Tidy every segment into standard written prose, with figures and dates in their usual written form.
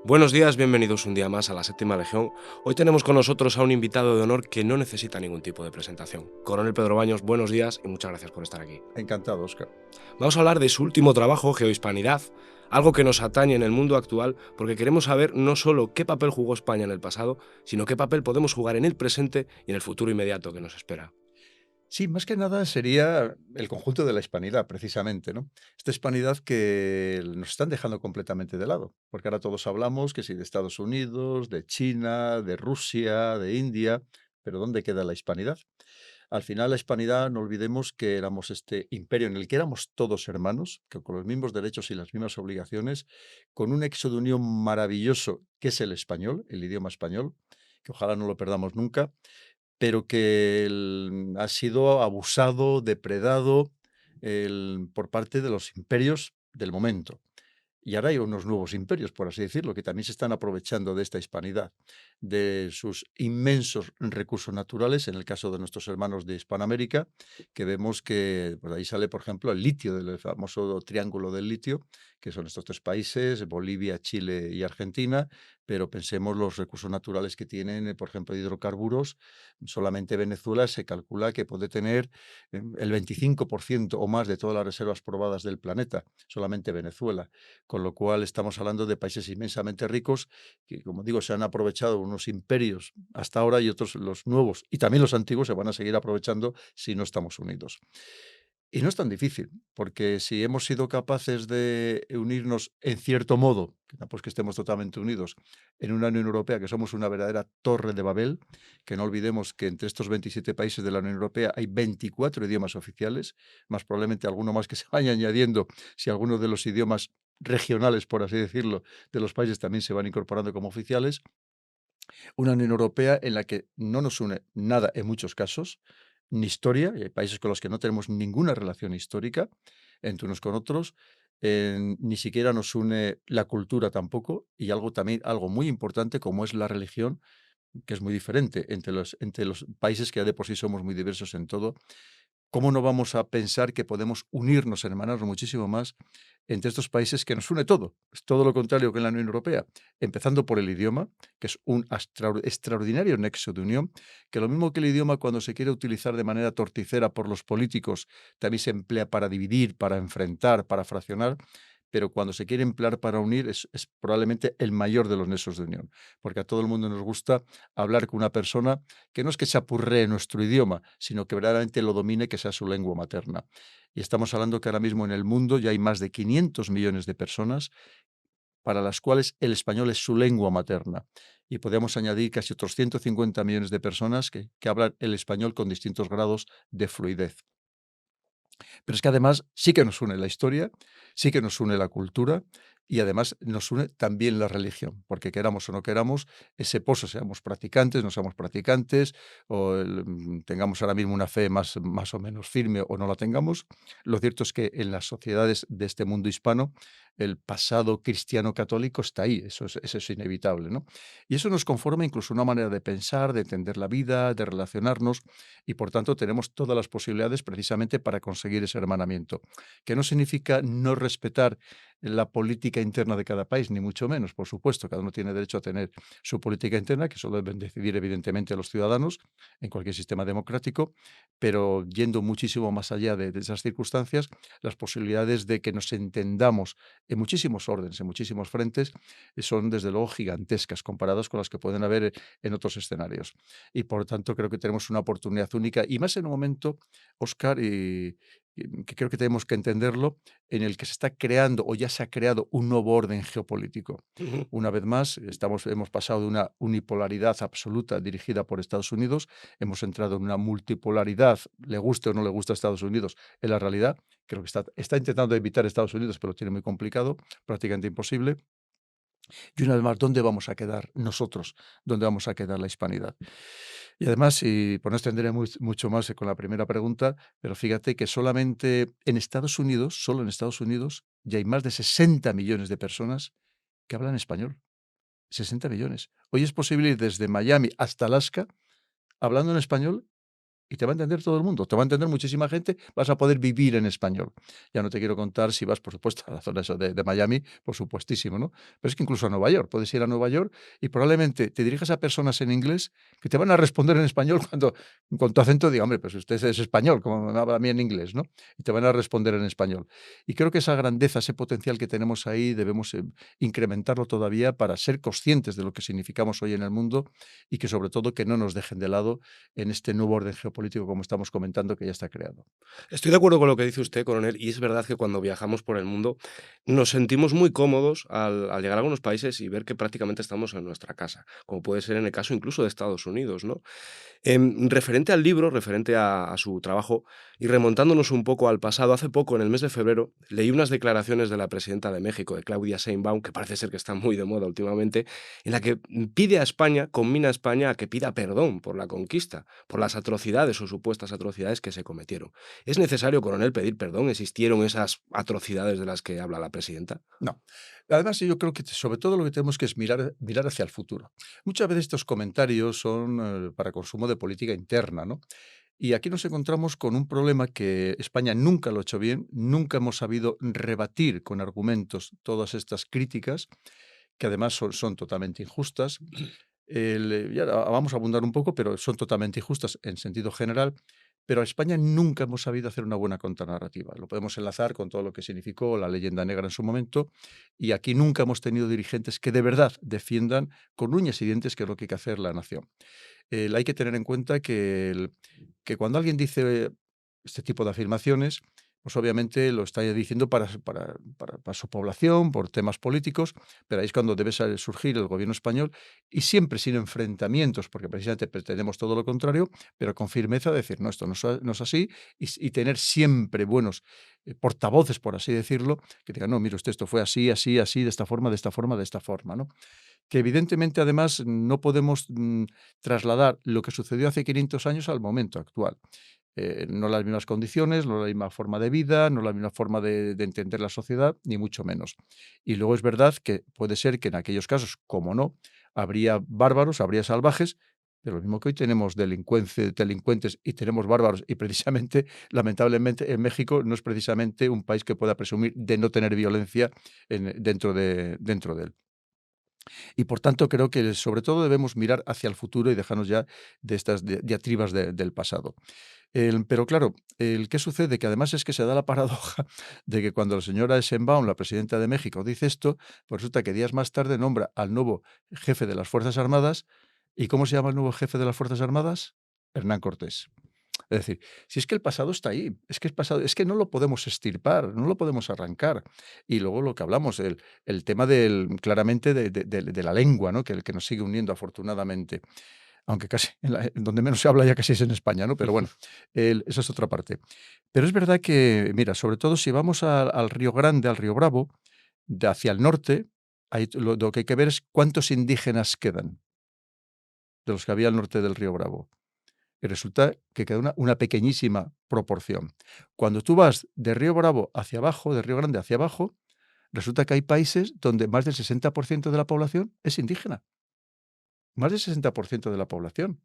Buenos días, bienvenidos un día más a la Séptima Legión. Hoy tenemos con nosotros a un invitado de honor que no necesita ningún tipo de presentación. Coronel Pedro Baños, buenos días y muchas gracias por estar aquí. Encantado, Óscar. Vamos a hablar de su último trabajo, Geohispanidad, algo que nos atañe en el mundo actual porque queremos saber no solo qué papel jugó España en el pasado, sino qué papel podemos jugar en el presente y en el futuro inmediato que nos espera. Sí, más que nada sería el conjunto de la hispanidad, precisamente, ¿no? Esta hispanidad que nos están dejando completamente de lado, porque ahora todos hablamos que sí de Estados Unidos, de China, de Rusia, de India, pero ¿dónde queda la hispanidad? Al final, la hispanidad, no olvidemos que éramos este imperio en el que éramos todos hermanos, que con los mismos derechos y las mismas obligaciones, con un nexo de unión maravilloso que es el español, el idioma español, que ojalá no lo perdamos nunca, pero que ha sido abusado, depredado, por parte de los imperios del momento. Y ahora hay unos nuevos imperios, por así decirlo, que también se están aprovechando de esta hispanidad, de sus inmensos recursos naturales, en el caso de nuestros hermanos de Hispanoamérica, que vemos que por ahí sale, por ejemplo, el litio, del famoso triángulo del litio, que son estos tres países, Bolivia, Chile y Argentina, pero pensemos los recursos naturales que tienen, por ejemplo, hidrocarburos. Solamente Venezuela se calcula que puede tener el 25% o más de todas las reservas probadas del planeta, solamente Venezuela, con lo cual estamos hablando de países inmensamente ricos que, como digo, se han aprovechado unos imperios hasta ahora y otros, los nuevos y también los antiguos, se van a seguir aprovechando si no estamos unidos. Y no es tan difícil, porque si hemos sido capaces de unirnos en cierto modo, que tampoco es que estemos totalmente unidos, en una Unión Europea que somos una verdadera torre de Babel, que no olvidemos que entre estos 27 países de la Unión Europea hay 24 idiomas oficiales, más probablemente alguno más que se vaya añadiendo si algunos de los idiomas regionales, por así decirlo, de los países también se van incorporando como oficiales. Una Unión Europea en la que no nos une nada en muchos casos, ni historia, y hay países con los que no tenemos ninguna relación histórica entre unos con otros, ni siquiera nos une la cultura tampoco, y algo también, algo muy importante como es la religión, que es muy diferente entre los países que ya de por sí somos muy diversos en todo. ¿Cómo no vamos a pensar que podemos unirnos, hermanarnos muchísimo más entre estos países que nos une todo? Es todo lo contrario que en la Unión Europea, empezando por el idioma, que es un extraordinario nexo de unión, que lo mismo que el idioma cuando se quiere utilizar de manera torticera por los políticos, también se emplea para dividir, para enfrentar, para fraccionar, pero cuando se quiere emplear para unir es probablemente el mayor de los nexos de unión, porque a todo el mundo nos gusta hablar con una persona que no es que se apurree nuestro idioma, sino que verdaderamente lo domine, que sea su lengua materna. Y estamos hablando que ahora mismo en el mundo ya hay más de 500 millones de personas para las cuales el español es su lengua materna. Y podemos añadir casi otros 150 millones de personas que hablan el español con distintos grados de fluidez. Pero es que además sí que nos une la historia, sí que nos une la cultura y además nos une también la religión, porque queramos o no queramos, ese pozo, seamos practicantes, no seamos practicantes, o tengamos ahora mismo una fe más o menos firme o no la tengamos, lo cierto es que en las sociedades de este mundo hispano, el pasado cristiano católico está ahí, eso es inevitable, ¿no? Y eso nos conforma incluso una manera de pensar, de entender la vida, de relacionarnos, y por tanto tenemos todas las posibilidades precisamente para conseguir ese hermanamiento, que no significa no respetar la política interna de cada país, ni mucho menos, por supuesto, cada uno tiene derecho a tener su política interna, que solo deben decidir evidentemente los ciudadanos en cualquier sistema democrático, pero yendo muchísimo más allá de esas circunstancias, las posibilidades de que nos entendamos en muchísimos órdenes, en muchísimos frentes, son desde luego gigantescas comparadas con las que pueden haber en otros escenarios. Y por tanto creo que tenemos una oportunidad única y más en un momento, Óscar, y que creo que tenemos que entenderlo, en el que se está creando o ya se ha creado un nuevo orden geopolítico. Una vez más, hemos pasado de una unipolaridad absoluta dirigida por Estados Unidos, hemos entrado en una multipolaridad, le guste o no le gusta a Estados Unidos, en la realidad, creo que está intentando evitar Estados Unidos, pero lo tiene muy complicado, prácticamente imposible. Y una vez más, ¿dónde vamos a quedar nosotros? ¿Dónde vamos a quedar la hispanidad? Y además, y por no extenderme mucho más con la primera pregunta, pero fíjate que solamente en Estados Unidos, solo en Estados Unidos, ya hay más de 60 millones de personas que hablan español. 60 millones. Hoy es posible ir desde Miami hasta Alaska hablando en español y te va a entender todo el mundo, te va a entender muchísima gente, vas a poder vivir en español. Ya no te quiero contar si vas, por supuesto, a la zona eso de Miami, por supuestísimo, ¿no? Pero es que incluso a Nueva York, puedes ir a Nueva York y probablemente te dirijas a personas en inglés que te van a responder en español cuando con tu acento diga, hombre, pues usted es español, como me habla a mí en inglés, ¿no? Y te van a responder en español. Y creo que esa grandeza, ese potencial que tenemos ahí, debemos incrementarlo todavía para ser conscientes de lo que significamos hoy en el mundo y que sobre todo que no nos dejen de lado en este nuevo orden geopolítico, como estamos comentando, que ya está creado. Estoy de acuerdo con lo que dice usted, coronel, y es verdad que cuando viajamos por el mundo nos sentimos muy cómodos al llegar a algunos países y ver que prácticamente estamos en nuestra casa, como puede ser en el caso incluso de Estados Unidos, ¿no? Referente al libro, referente a su trabajo, y remontándonos un poco al pasado, hace poco, en el mes de febrero, leí unas declaraciones de la presidenta de México, de Claudia Sheinbaum, que parece ser que está muy de moda últimamente, en la que pide a España, conmina a España a que pida perdón por la conquista, por las atrocidades o supuestas atrocidades que se cometieron. ¿Es necesario, coronel, pedir perdón? ¿Existieron esas atrocidades de las que habla la presidenta? No. Además, yo creo que sobre todo lo que tenemos que es mirar hacia el futuro. Muchas veces estos comentarios son para consumo de política interna, ¿no? Y aquí nos encontramos con un problema que España nunca lo ha hecho bien, nunca hemos sabido rebatir con argumentos todas estas críticas, que además son totalmente injustas. Y ahora vamos a abundar un poco, pero son totalmente injustas en sentido general. Pero a España nunca hemos sabido hacer una buena contranarrativa. Lo podemos enlazar con todo lo que significó la leyenda negra en su momento. Y aquí nunca hemos tenido dirigentes que de verdad defiendan con uñas y dientes qué es lo que hay que hacer la nación. Hay que tener en cuenta que cuando alguien dice este tipo de afirmaciones, pues obviamente lo está diciendo para su población, por temas políticos, pero ahí es cuando debe surgir el gobierno español y siempre sin enfrentamientos, porque precisamente pretendemos todo lo contrario, pero con firmeza decir, no, esto no es así, y tener siempre buenos portavoces, por así decirlo, que digan, no, mire usted, esto fue así, así, así, de esta forma, de esta forma, de esta forma, ¿no? Que evidentemente además no podemos trasladar lo que sucedió hace 500 años al momento actual. No las mismas condiciones, no la misma forma de vida, no la misma forma de entender la sociedad, ni mucho menos. Y luego es verdad que puede ser que en aquellos casos, como no, habría bárbaros, habría salvajes, pero lo mismo que hoy tenemos delincuentes y tenemos bárbaros, y precisamente, lamentablemente, en México no es precisamente un país que pueda presumir de no tener violencia dentro de él. Y por tanto, creo que sobre todo debemos mirar hacia el futuro y dejarnos ya de estas diatribas del pasado. Pero claro, ¿qué sucede? Que además es que se da la paradoja de que cuando la señora Sheinbaum, la presidenta de México, dice esto, pues resulta que días más tarde nombra al nuevo jefe de las Fuerzas Armadas. ¿Y cómo se llama el nuevo jefe de las Fuerzas Armadas? Hernán Cortés. Es decir, si es que el pasado está ahí, es que el pasado, es que no lo podemos extirpar, no lo podemos arrancar. Y luego lo que hablamos, el tema claramente de la lengua, ¿no? Que nos sigue uniendo afortunadamente, aunque casi en donde menos se habla ya casi es en España, ¿no? Pero bueno, eso es otra parte. Pero es verdad que, mira, sobre todo si vamos al Río Grande, al Río Bravo, hacia el norte, lo que hay que ver es cuántos indígenas quedan de los que había al norte del Río Bravo. Y resulta que queda una pequeñísima proporción. Cuando tú vas de Río Bravo hacia abajo, de Río Grande hacia abajo, resulta que hay países donde más del 60% de la población es indígena. Más del 60% de la población.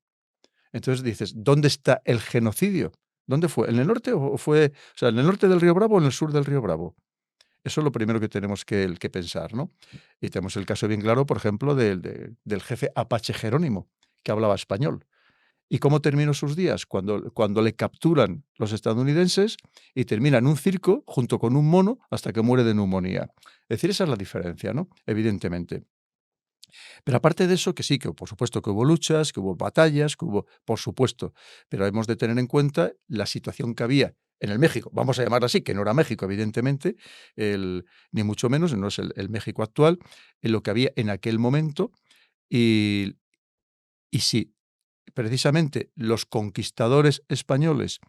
Entonces dices, ¿dónde está el genocidio? ¿Dónde fue? ¿En el norte o fue, o sea, en el norte del Río Bravo o en el sur del Río Bravo? Eso es lo primero que tenemos que pensar, ¿no? Y tenemos el caso bien claro, por ejemplo, del jefe Apache Jerónimo, que hablaba español. ¿Y cómo terminó sus días? Cuando le capturan los estadounidenses y termina en un circo junto con un mono hasta que muere de neumonía. Es decir, esa es la diferencia, ¿no? Evidentemente. Pero aparte de eso, que sí, que por supuesto que hubo luchas, que hubo batallas, que hubo, por supuesto, pero hemos de tener en cuenta la situación que había en el México, vamos a llamarlo así, que no era México, evidentemente, ni mucho menos, no es el México actual, en lo que había en aquel momento. Y, y sí, precisamente los conquistadores españoles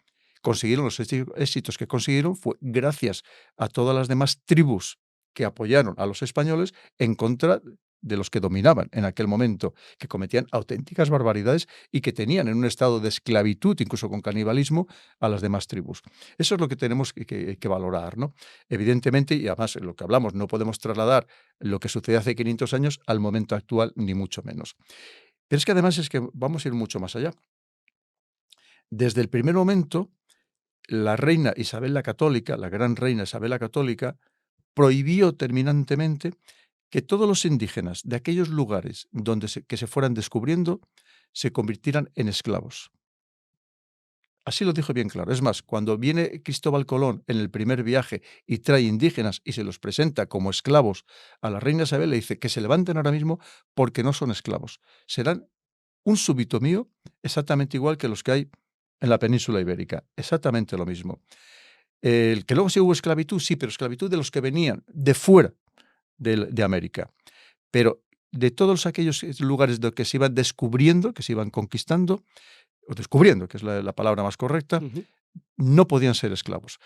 consiguieron los éxitos que consiguieron fue gracias a todas las demás tribus que apoyaron a los españoles en contra de los que dominaban en aquel momento, que cometían auténticas barbaridades y que tenían en un estado de esclavitud, incluso con canibalismo, a las demás tribus. Eso es lo que tenemos que valorar, ¿no? Evidentemente, y además en lo que hablamos, no podemos trasladar lo que sucedió hace 500 años al momento actual, ni mucho menos. Pero es que además es que vamos a ir mucho más allá. Desde el primer momento, la reina Isabel la Católica, la gran reina Isabel la Católica, prohibió terminantemente que todos los indígenas de aquellos lugares donde que se fueran descubriendo se convirtieran en esclavos. Así lo dijo bien claro. Es más, cuando viene Cristóbal Colón en el primer viaje y trae indígenas y se los presenta como esclavos a la reina Isabel, le dice que se levanten ahora mismo porque no son esclavos. Serán un súbdito mío exactamente igual que los que hay en la península ibérica. Exactamente lo mismo. El que luego sí hubo esclavitud, sí, pero esclavitud de los que venían de fuera de América. Pero de todos aquellos lugares de que se iban descubriendo, que se iban conquistando, o descubriendo, que es la palabra más correcta, Ujú. no podían ser esclavos.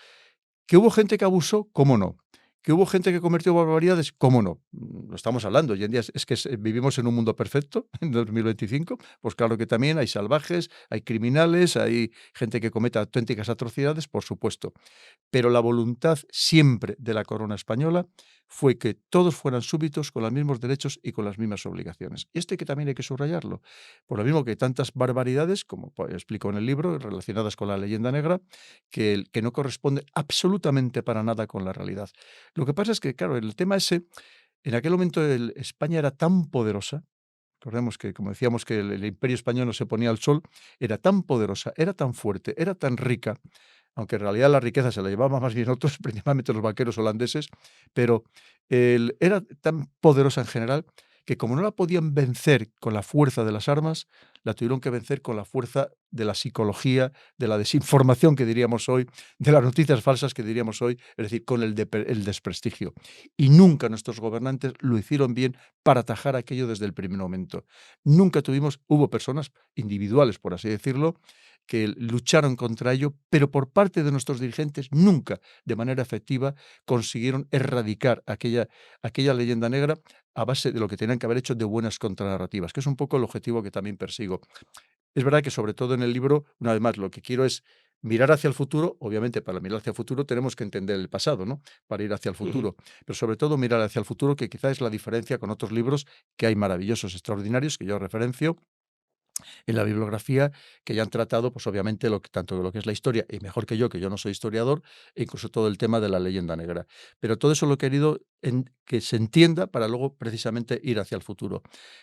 ¿Que hubo gente que abusó? ¿Cómo no? ¿Que hubo gente que cometió barbaridades? ¿Cómo no? Lo estamos hablando. Hoy en día es que vivimos en un mundo perfecto, en 2025. Pues claro que también hay salvajes, hay criminales, hay gente que comete auténticas atrocidades, por supuesto. Pero la voluntad siempre de la corona española fue que todos fueran súbditos con los mismos derechos y con las mismas obligaciones. Y esto también hay que subrayarlo. Por lo mismo que tantas barbaridades, como pues, explico en el libro, relacionadas con la leyenda negra, que no corresponde absolutamente para nada con la realidad. Lo que pasa es que, claro, el tema ese, en aquel momento España era tan poderosa. Recordemos que, como decíamos, que el imperio español no se ponía al sol, era tan poderosa, era tan fuerte, era tan rica, aunque en realidad la riqueza se la llevaban más bien otros, principalmente los banqueros holandeses, pero era tan poderosa en general que como no la podían vencer con la fuerza de las armas, la tuvieron que vencer con la fuerza de la psicología, de la desinformación que diríamos hoy, de las noticias falsas que diríamos hoy, es decir, con el desprestigio. Y nunca nuestros gobernantes lo hicieron bien para atajar aquello desde el primer momento. Nunca hubo personas individuales, por así decirlo, que lucharon contra ello, pero por parte de nuestros dirigentes nunca de manera efectiva consiguieron erradicar aquella leyenda negra a base de lo que tenían que haber hecho de buenas contranarrativas, que es un poco el objetivo que también persigo. Es verdad que sobre todo en el libro, una vez más, lo que quiero es mirar hacia el futuro. Obviamente, para mirar hacia el futuro tenemos que entender el pasado, ¿no? Para ir hacia el Ujú. futuro. Pero sobre todo mirar hacia el futuro, que quizás es la diferencia con otros libros que hay maravillosos, extraordinarios, que yo referencio en la bibliografía, que ya han tratado, pues obviamente, tanto de lo que es la historia, y mejor que yo no soy historiador, e incluso todo el tema de la leyenda negra. Pero todo eso lo he querido que se entienda para luego precisamente ir hacia el futuro.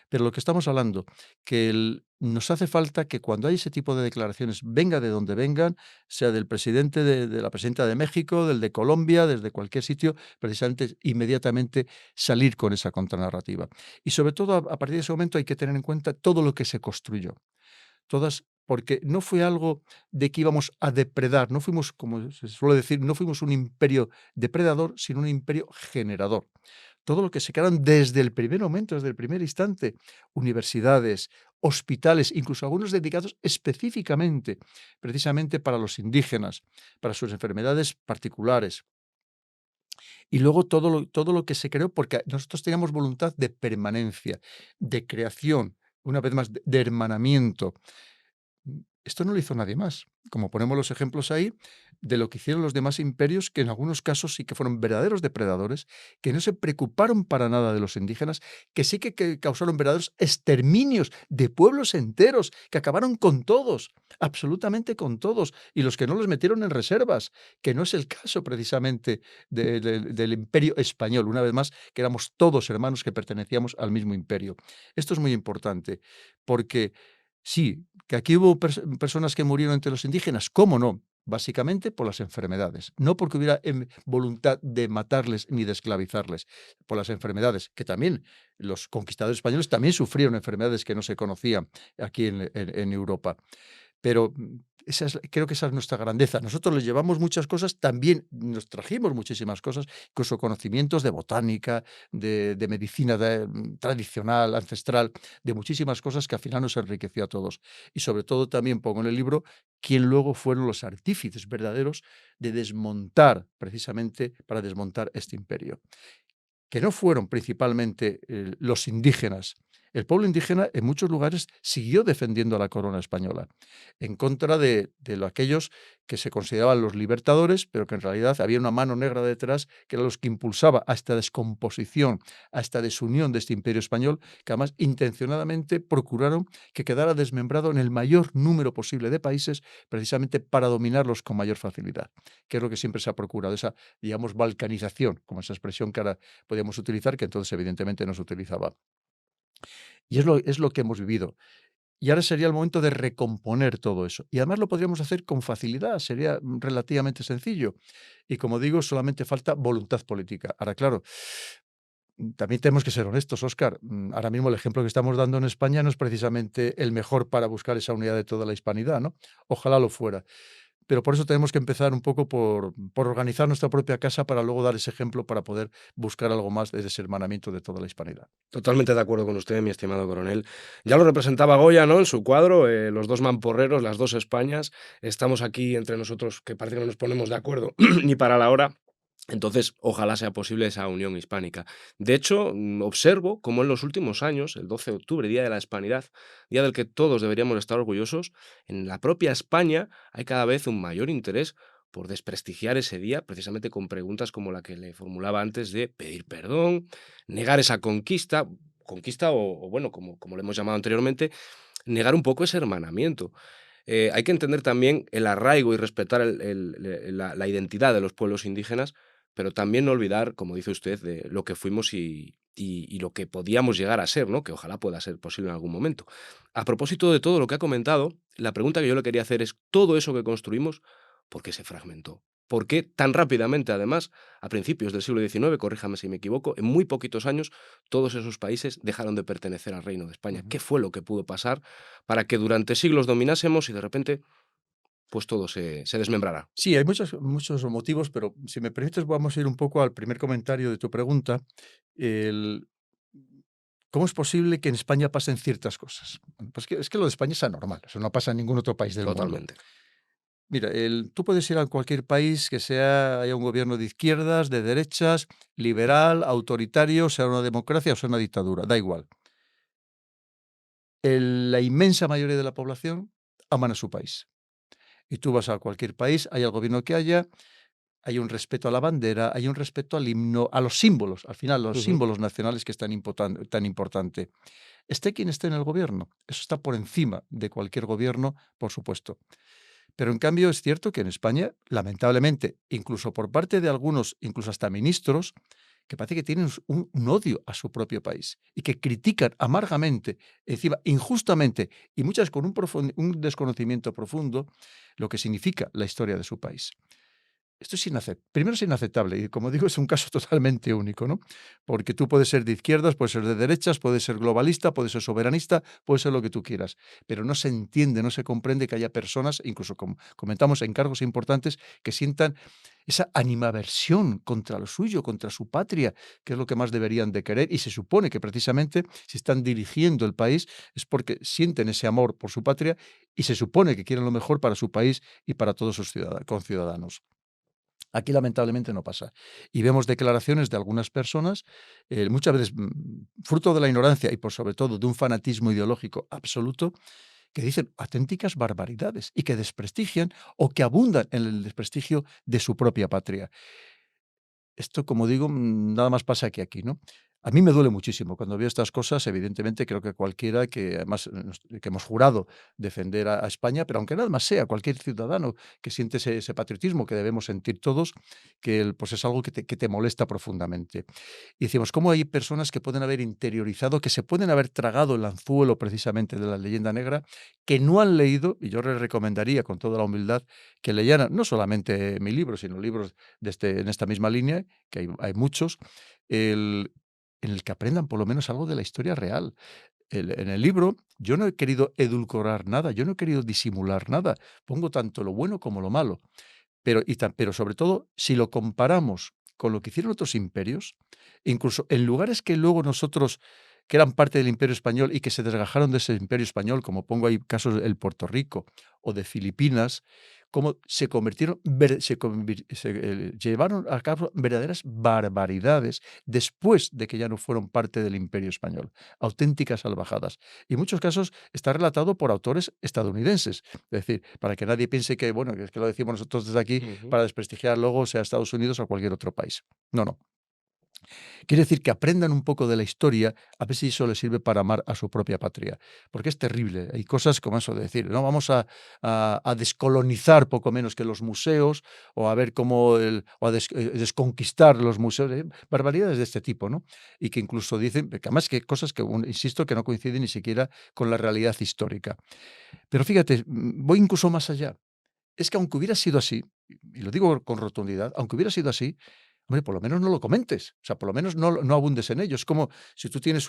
Pero lo que estamos hablando, que nos hace falta que cuando hay ese tipo de declaraciones, venga de donde vengan, sea del presidente, de la presidenta de México, del de Colombia, desde cualquier sitio, precisamente inmediatamente salir con esa contranarrativa. Y sobre todo, a partir de ese momento hay que tener en cuenta todo lo que se construyó. Todas porque no fue algo de que íbamos a depredar, no fuimos, como se suele decir, no fuimos un imperio depredador, sino un imperio generador. Todo lo que se crearon desde el primer momento, desde el primer instante, universidades, hospitales, incluso algunos dedicados específicamente, precisamente para los indígenas, para sus enfermedades particulares. Y luego todo lo que se creó, porque nosotros teníamos voluntad de permanencia, de creación, una vez más, de hermanamiento. Esto no lo hizo nadie más. Como ponemos los ejemplos ahí, de lo que hicieron los demás imperios, que en algunos casos sí que fueron verdaderos depredadores, que no se preocuparon para nada de los indígenas, que sí que causaron verdaderos exterminios de pueblos enteros, que acabaron con todos, absolutamente con todos, y los que no los metieron en reservas, que no es el caso precisamente del imperio español, una vez más, que éramos todos hermanos que pertenecíamos al mismo imperio. Esto es muy importante, porque sí, que aquí hubo personas que murieron entre los indígenas, ¿cómo no? Básicamente por las enfermedades, no porque hubiera voluntad de matarles ni de esclavizarles, por las enfermedades, que también los conquistadores españoles también sufrieron enfermedades que no se conocían aquí en Europa. Pero creo que esa es nuestra grandeza. Nosotros les llevamos muchas cosas, también nos trajimos muchísimas cosas, incluso conocimientos de botánica, de medicina tradicional, ancestral, de muchísimas cosas que al final nos enriqueció a todos. Y sobre todo también pongo en el libro quién luego fueron los artífices verdaderos de desmontar, precisamente para desmontar este imperio. Que no fueron principalmente los indígenas, el pueblo indígena en muchos lugares siguió defendiendo a la corona española, en contra de aquellos que se consideraban los libertadores, pero que en realidad había una mano negra detrás que era los que impulsaba a esta descomposición, a esta desunión de este imperio español, que además intencionadamente procuraron que quedara desmembrado en el mayor número posible de países, precisamente para dominarlos con mayor facilidad, que es lo que siempre se ha procurado, esa, digamos, balcanización, como esa expresión que ahora podíamos utilizar, que entonces evidentemente no se utilizaba. Y es lo que hemos vivido. Y ahora sería el momento de recomponer todo eso. Y además lo podríamos hacer con facilidad, sería relativamente sencillo. Y como digo, solamente falta voluntad política. Ahora, claro, también tenemos que ser honestos, Óscar. Ahora mismo el ejemplo que estamos dando en España no es precisamente el mejor para buscar esa unidad de toda la hispanidad, ¿no? Ojalá lo fuera. Pero por eso tenemos que empezar un poco por organizar nuestra propia casa para luego dar ese ejemplo para poder buscar algo más de ese hermanamiento de toda la hispanidad. Totalmente de acuerdo con usted, mi estimado coronel. Ya lo representaba Goya, ¿no? En su cuadro, los dos mamporreros, las dos Españas. Estamos aquí entre nosotros, que parece que no nos ponemos de acuerdo ni para la hora. Entonces, ojalá sea posible esa unión hispánica. De hecho, observo cómo en los últimos años, el 12 de octubre, Día de la Hispanidad, día del que todos deberíamos estar orgullosos, en la propia España hay cada vez un mayor interés por desprestigiar ese día, precisamente con preguntas como la que le formulaba antes de pedir perdón, negar esa conquista, conquista o bueno, como le hemos llamado anteriormente, negar un poco ese hermanamiento. Hay que entender también el arraigo y respetar la identidad de los pueblos indígenas, pero también no olvidar, como dice usted, de lo que fuimos y lo que podíamos llegar a ser, ¿no? Que ojalá pueda ser posible en algún momento. A propósito de todo lo que ha comentado, la pregunta que yo le quería hacer es, ¿todo eso que construimos, por qué se fragmentó? ¿Por qué tan rápidamente, además, a principios del siglo XIX, corríjame si me equivoco, en muy poquitos años, todos esos países dejaron de pertenecer al Reino de España? Ujú. ¿Qué fue lo que pudo pasar para que durante siglos dominásemos y de repente, pues todo se desmembrara? Sí, hay muchos motivos, pero si me permites, vamos a ir un poco al primer comentario de tu pregunta. El, ¿Cómo es posible que en España pasen ciertas cosas? Bueno, pues es que lo de España es anormal, eso no pasa en ningún otro país del mundo. Totalmente. Mira, tú puedes ir a cualquier país que haya un gobierno de izquierdas, de derechas, liberal, autoritario, sea una democracia o sea una dictadura, da igual. La inmensa mayoría de la población aman a su país. Y tú vas a cualquier país, haya el gobierno que haya, hay un respeto a la bandera, hay un respeto al himno, a los símbolos, al final, los Ujú. símbolos nacionales que es tan importante. Esté quien esté en el gobierno, eso está por encima de cualquier gobierno, por supuesto. Pero en cambio es cierto que en España, lamentablemente, incluso por parte de algunos, incluso hasta ministros, que parece que tienen un odio a su propio país y que critican amargamente, encima injustamente y muchas con un desconocimiento profundo, lo que significa la historia de su país. Esto es primero es inaceptable y, como digo, es un caso totalmente único, ¿no? Porque tú puedes ser de izquierdas, puedes ser de derechas, puedes ser globalista, puedes ser soberanista, puedes ser lo que tú quieras, pero no se entiende, no se comprende que haya personas, incluso como comentamos, en cargos importantes, que sientan esa animaversión contra lo suyo, contra su patria, que es lo que más deberían de querer, y se supone que precisamente si están dirigiendo el país es porque sienten ese amor por su patria y se supone que quieren lo mejor para su país y para todos sus conciudadanos. Aquí lamentablemente no pasa. Y vemos declaraciones de algunas personas, muchas veces fruto de la ignorancia y por sobre todo de un fanatismo ideológico absoluto, que dicen auténticas barbaridades y que desprestigian o que abundan en el desprestigio de su propia patria. Esto, como digo, nada más pasa que aquí, ¿no? A mí me duele muchísimo cuando veo estas cosas, evidentemente, creo que cualquiera que además que hemos jurado defender a España, pero aunque nada más sea cualquier ciudadano que siente ese patriotismo que debemos sentir todos, que pues es algo que te molesta profundamente. Y decimos, ¿cómo hay personas que pueden haber interiorizado, que se pueden haber tragado el anzuelo precisamente de la leyenda negra, que no han leído, y yo les recomendaría con toda la humildad que leyeran no solamente mi libro, sino libros en esta misma línea, que hay muchos, el, en el que aprendan por lo menos algo de la historia real. En el libro yo no he querido edulcorar nada, yo no he querido disimular nada, pongo tanto lo bueno como lo malo, pero sobre todo si lo comparamos con lo que hicieron otros imperios, incluso en lugares que luego nosotros, que eran parte del imperio español y que se desgajaron de ese imperio español, como pongo ahí casos del Puerto Rico o de Filipinas, cómo se convirtieron, llevaron a cabo verdaderas barbaridades después de que ya no fueron parte del Imperio Español, auténticas salvajadas. Y en muchos casos está relatado por autores estadounidenses. Es decir, para que nadie piense que, bueno, es que lo decimos nosotros desde aquí Ujú. para desprestigiar luego sea Estados Unidos o cualquier otro país. No, no. Quiere decir que aprendan un poco de la historia, a ver si eso les sirve para amar a su propia patria. Porque es terrible. Hay cosas como eso de decir, no vamos a descolonizar poco menos que los museos, o a ver cómo o a desconquistar los museos, barbaridades de este tipo, ¿no? Y que incluso dicen, que además que cosas que, insisto, que no coinciden ni siquiera con la realidad histórica. Pero fíjate, voy incluso más allá. Es que aunque hubiera sido así, y lo digo con rotundidad, aunque hubiera sido así, hombre, por lo menos no lo comentes, o sea, por lo menos no abundes en ello. Es como si tú tienes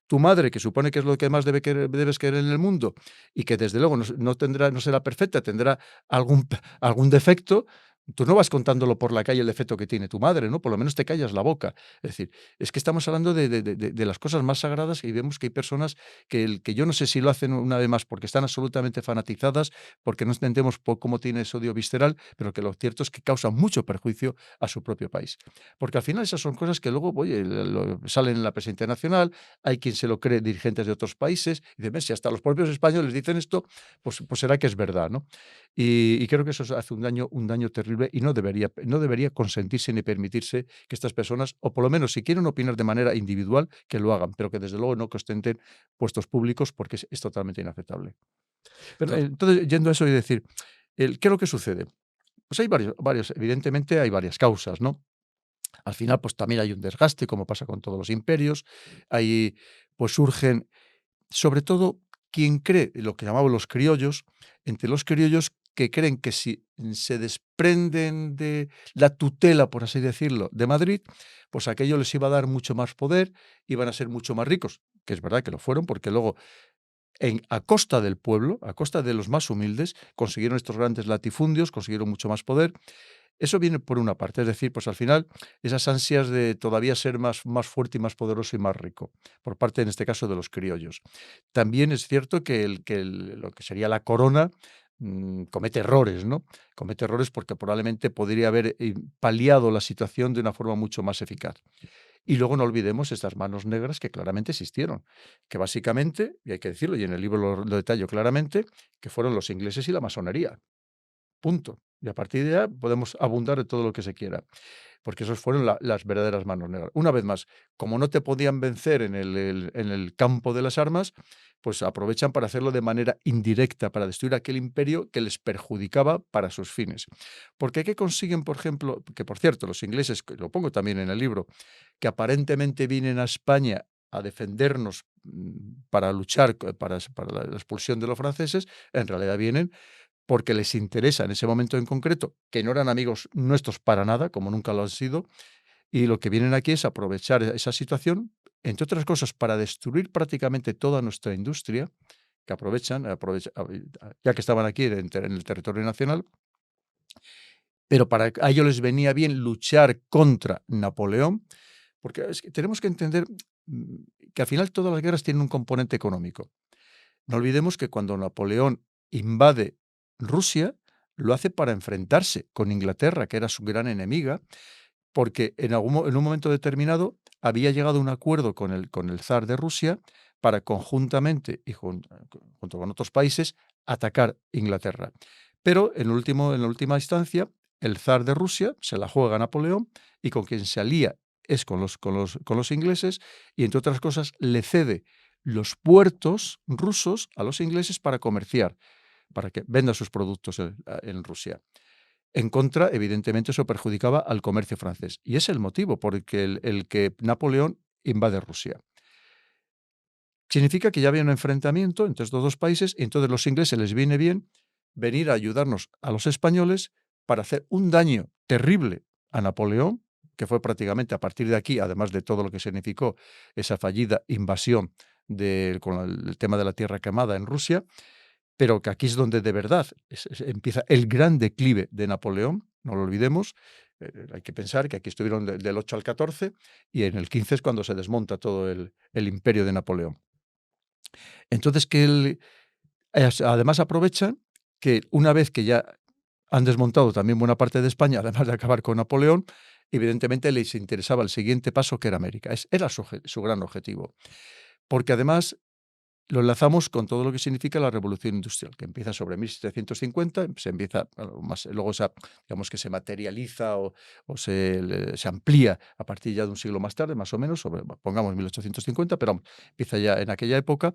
tu madre, que supone que es lo que más debes querer en el mundo, y que desde luego no será perfecta, tendrá algún defecto, tú no vas contándolo por la calle el defecto que tiene tu madre, ¿no? Por lo menos te callas la boca. Es decir, es que estamos hablando de las cosas más sagradas y vemos que hay personas que yo no sé si lo hacen una vez más porque están absolutamente fanatizadas, porque no entendemos cómo tiene ese odio visceral, pero que lo cierto es que causa mucho perjuicio a su propio país. Porque al final esas son cosas que luego, oye, salen en la prensa internacional, hay quien se lo cree, dirigentes de otros países, y dicen: "Ves, si hasta los propios españoles dicen esto, pues será que es verdad", ¿no? Y creo que eso hace un daño terrible y no debería consentirse ni permitirse que estas personas, o por lo menos si quieren opinar de manera individual, que lo hagan, pero que desde luego no que ostenten puestos públicos porque es totalmente inaceptable. Pero To- entonces, yendo a eso y decir, ¿qué es lo que sucede? Pues hay evidentemente hay varias causas, ¿no? Al final, pues también hay un desgaste, como pasa con todos los imperios. Pues surgen, sobre todo, quien cree, lo que llamamos los criollos, entre los criollos que creen que si se desprenden de la tutela, por así decirlo, de Madrid, pues aquello les iba a dar mucho más poder, iban a ser mucho más ricos, que es verdad que lo fueron, porque luego a costa del pueblo, a costa de los más humildes, consiguieron estos grandes latifundios, consiguieron mucho más poder. Eso viene por una parte, es decir, pues al final esas ansias de todavía ser más fuerte y más poderoso y más rico, por parte, en este caso, de los criollos. También es cierto que lo que sería la corona comete errores, ¿no? Comete errores porque probablemente podría haber paliado la situación de una forma mucho más eficaz. Y luego no olvidemos estas manos negras que claramente existieron, que básicamente, y hay que decirlo, y en el libro lo detallo claramente, que fueron los ingleses y la masonería. Punto. Y a partir de ahí podemos abundar de todo lo que se quiera, porque esos fueron las verdaderas manos negras. Una vez más, como no te podían vencer en el campo de las armas, pues aprovechan para hacerlo de manera indirecta, para destruir aquel imperio que les perjudicaba para sus fines. Porque ¿qué consiguen, por ejemplo? Que por cierto, los ingleses, que lo pongo también en el libro, que aparentemente vienen a España a defendernos para luchar para la expulsión de los franceses, en realidad vienen porque les interesa en ese momento en concreto, que no eran amigos nuestros para nada, como nunca lo han sido, y lo que vienen aquí es aprovechar esa situación, entre otras cosas, para destruir prácticamente toda nuestra industria, que ya que estaban aquí en el territorio nacional, pero a ellos les venía bien luchar contra Napoleón, porque es que tenemos que entender mm, que al final todas las guerras tienen un componente económico. No olvidemos que cuando Napoleón invade Rusia, lo hace para enfrentarse con Inglaterra, que era su gran enemiga, porque en un momento determinado había llegado a un acuerdo con el zar de Rusia para conjuntamente y junto con otros países atacar Inglaterra. Pero en la última instancia, el zar de Rusia se la juega a Napoleón y con quien se alía es con los ingleses y, entre otras cosas, le cede los puertos rusos a los ingleses para comerciar, para que vendan sus productos en Rusia. En contra, evidentemente, eso perjudicaba al comercio francés. Y es el motivo por el que Napoleón invade Rusia. Significa que ya había un enfrentamiento entre estos dos países y entonces los ingleses les viene bien venir a ayudarnos a los españoles para hacer un daño terrible a Napoleón, que fue prácticamente a partir de aquí, además de todo lo que significó esa fallida invasión con el tema de la tierra quemada en Rusia, pero que aquí es donde de verdad empieza el gran declive de Napoleón, no lo olvidemos. Hay que pensar que aquí estuvieron del 8 al 14 y en el 15 es cuando se desmonta todo el imperio de Napoleón. Entonces, además aprovechan que una vez que ya Han desmontado también buena parte de España, además de acabar con Napoleón. Evidentemente les interesaba el siguiente paso, que era América. Era su gran objetivo. Porque además lo enlazamos con todo lo que significa la revolución industrial, que empieza sobre 1750, se empieza, bueno, más, luego digamos que se materializa o se amplía a partir ya de un siglo más tarde, más o menos, pongamos 1850, pero vamos, empieza ya en aquella época,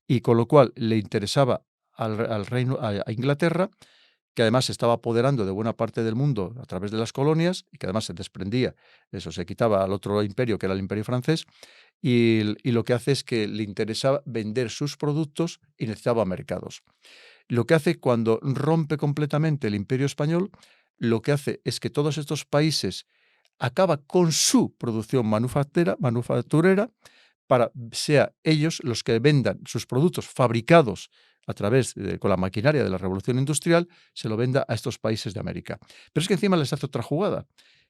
y con lo cual le interesaba al reino, a Inglaterra, que además se estaba apoderando de buena parte del mundo a través de las colonias y que además se desprendía, eso se quitaba al otro imperio, que era el imperio francés, y lo que hace es que le interesaba vender sus productos y necesitaba mercados. Lo que hace cuando rompe completamente el imperio español, lo que hace es que todos estos países acaba con su producción manufacturera para sea ellos los que vendan sus productos fabricados a través con la maquinaria de la revolución industrial, se lo venda a estos países de América. Pero es que encima les hace otra jugada,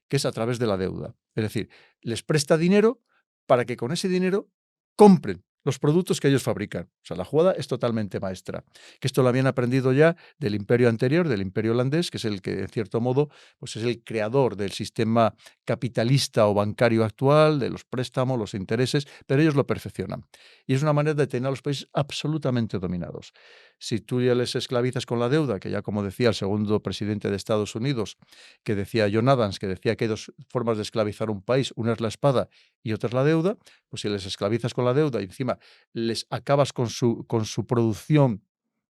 que es a través de la deuda. Es decir, les presta dinero para que con ese dinero compren los productos que ellos fabrican. O sea, la jugada es totalmente maestra. Que esto lo habían aprendido ya del imperio anterior, del imperio holandés, que es el que, en cierto modo, pues es el creador del sistema capitalista o bancario actual, de los préstamos, los intereses, pero ellos lo perfeccionan. Y es una manera de tener a los países absolutamente dominados. Si tú ya les esclavizas con la deuda, que ya como decía el segundo presidente de Estados Unidos, que decía John Adams, que decía que hay dos formas de esclavizar un país, una es la espada y otra es la deuda, pues si les esclavizas con la deuda y encima les acabas con su producción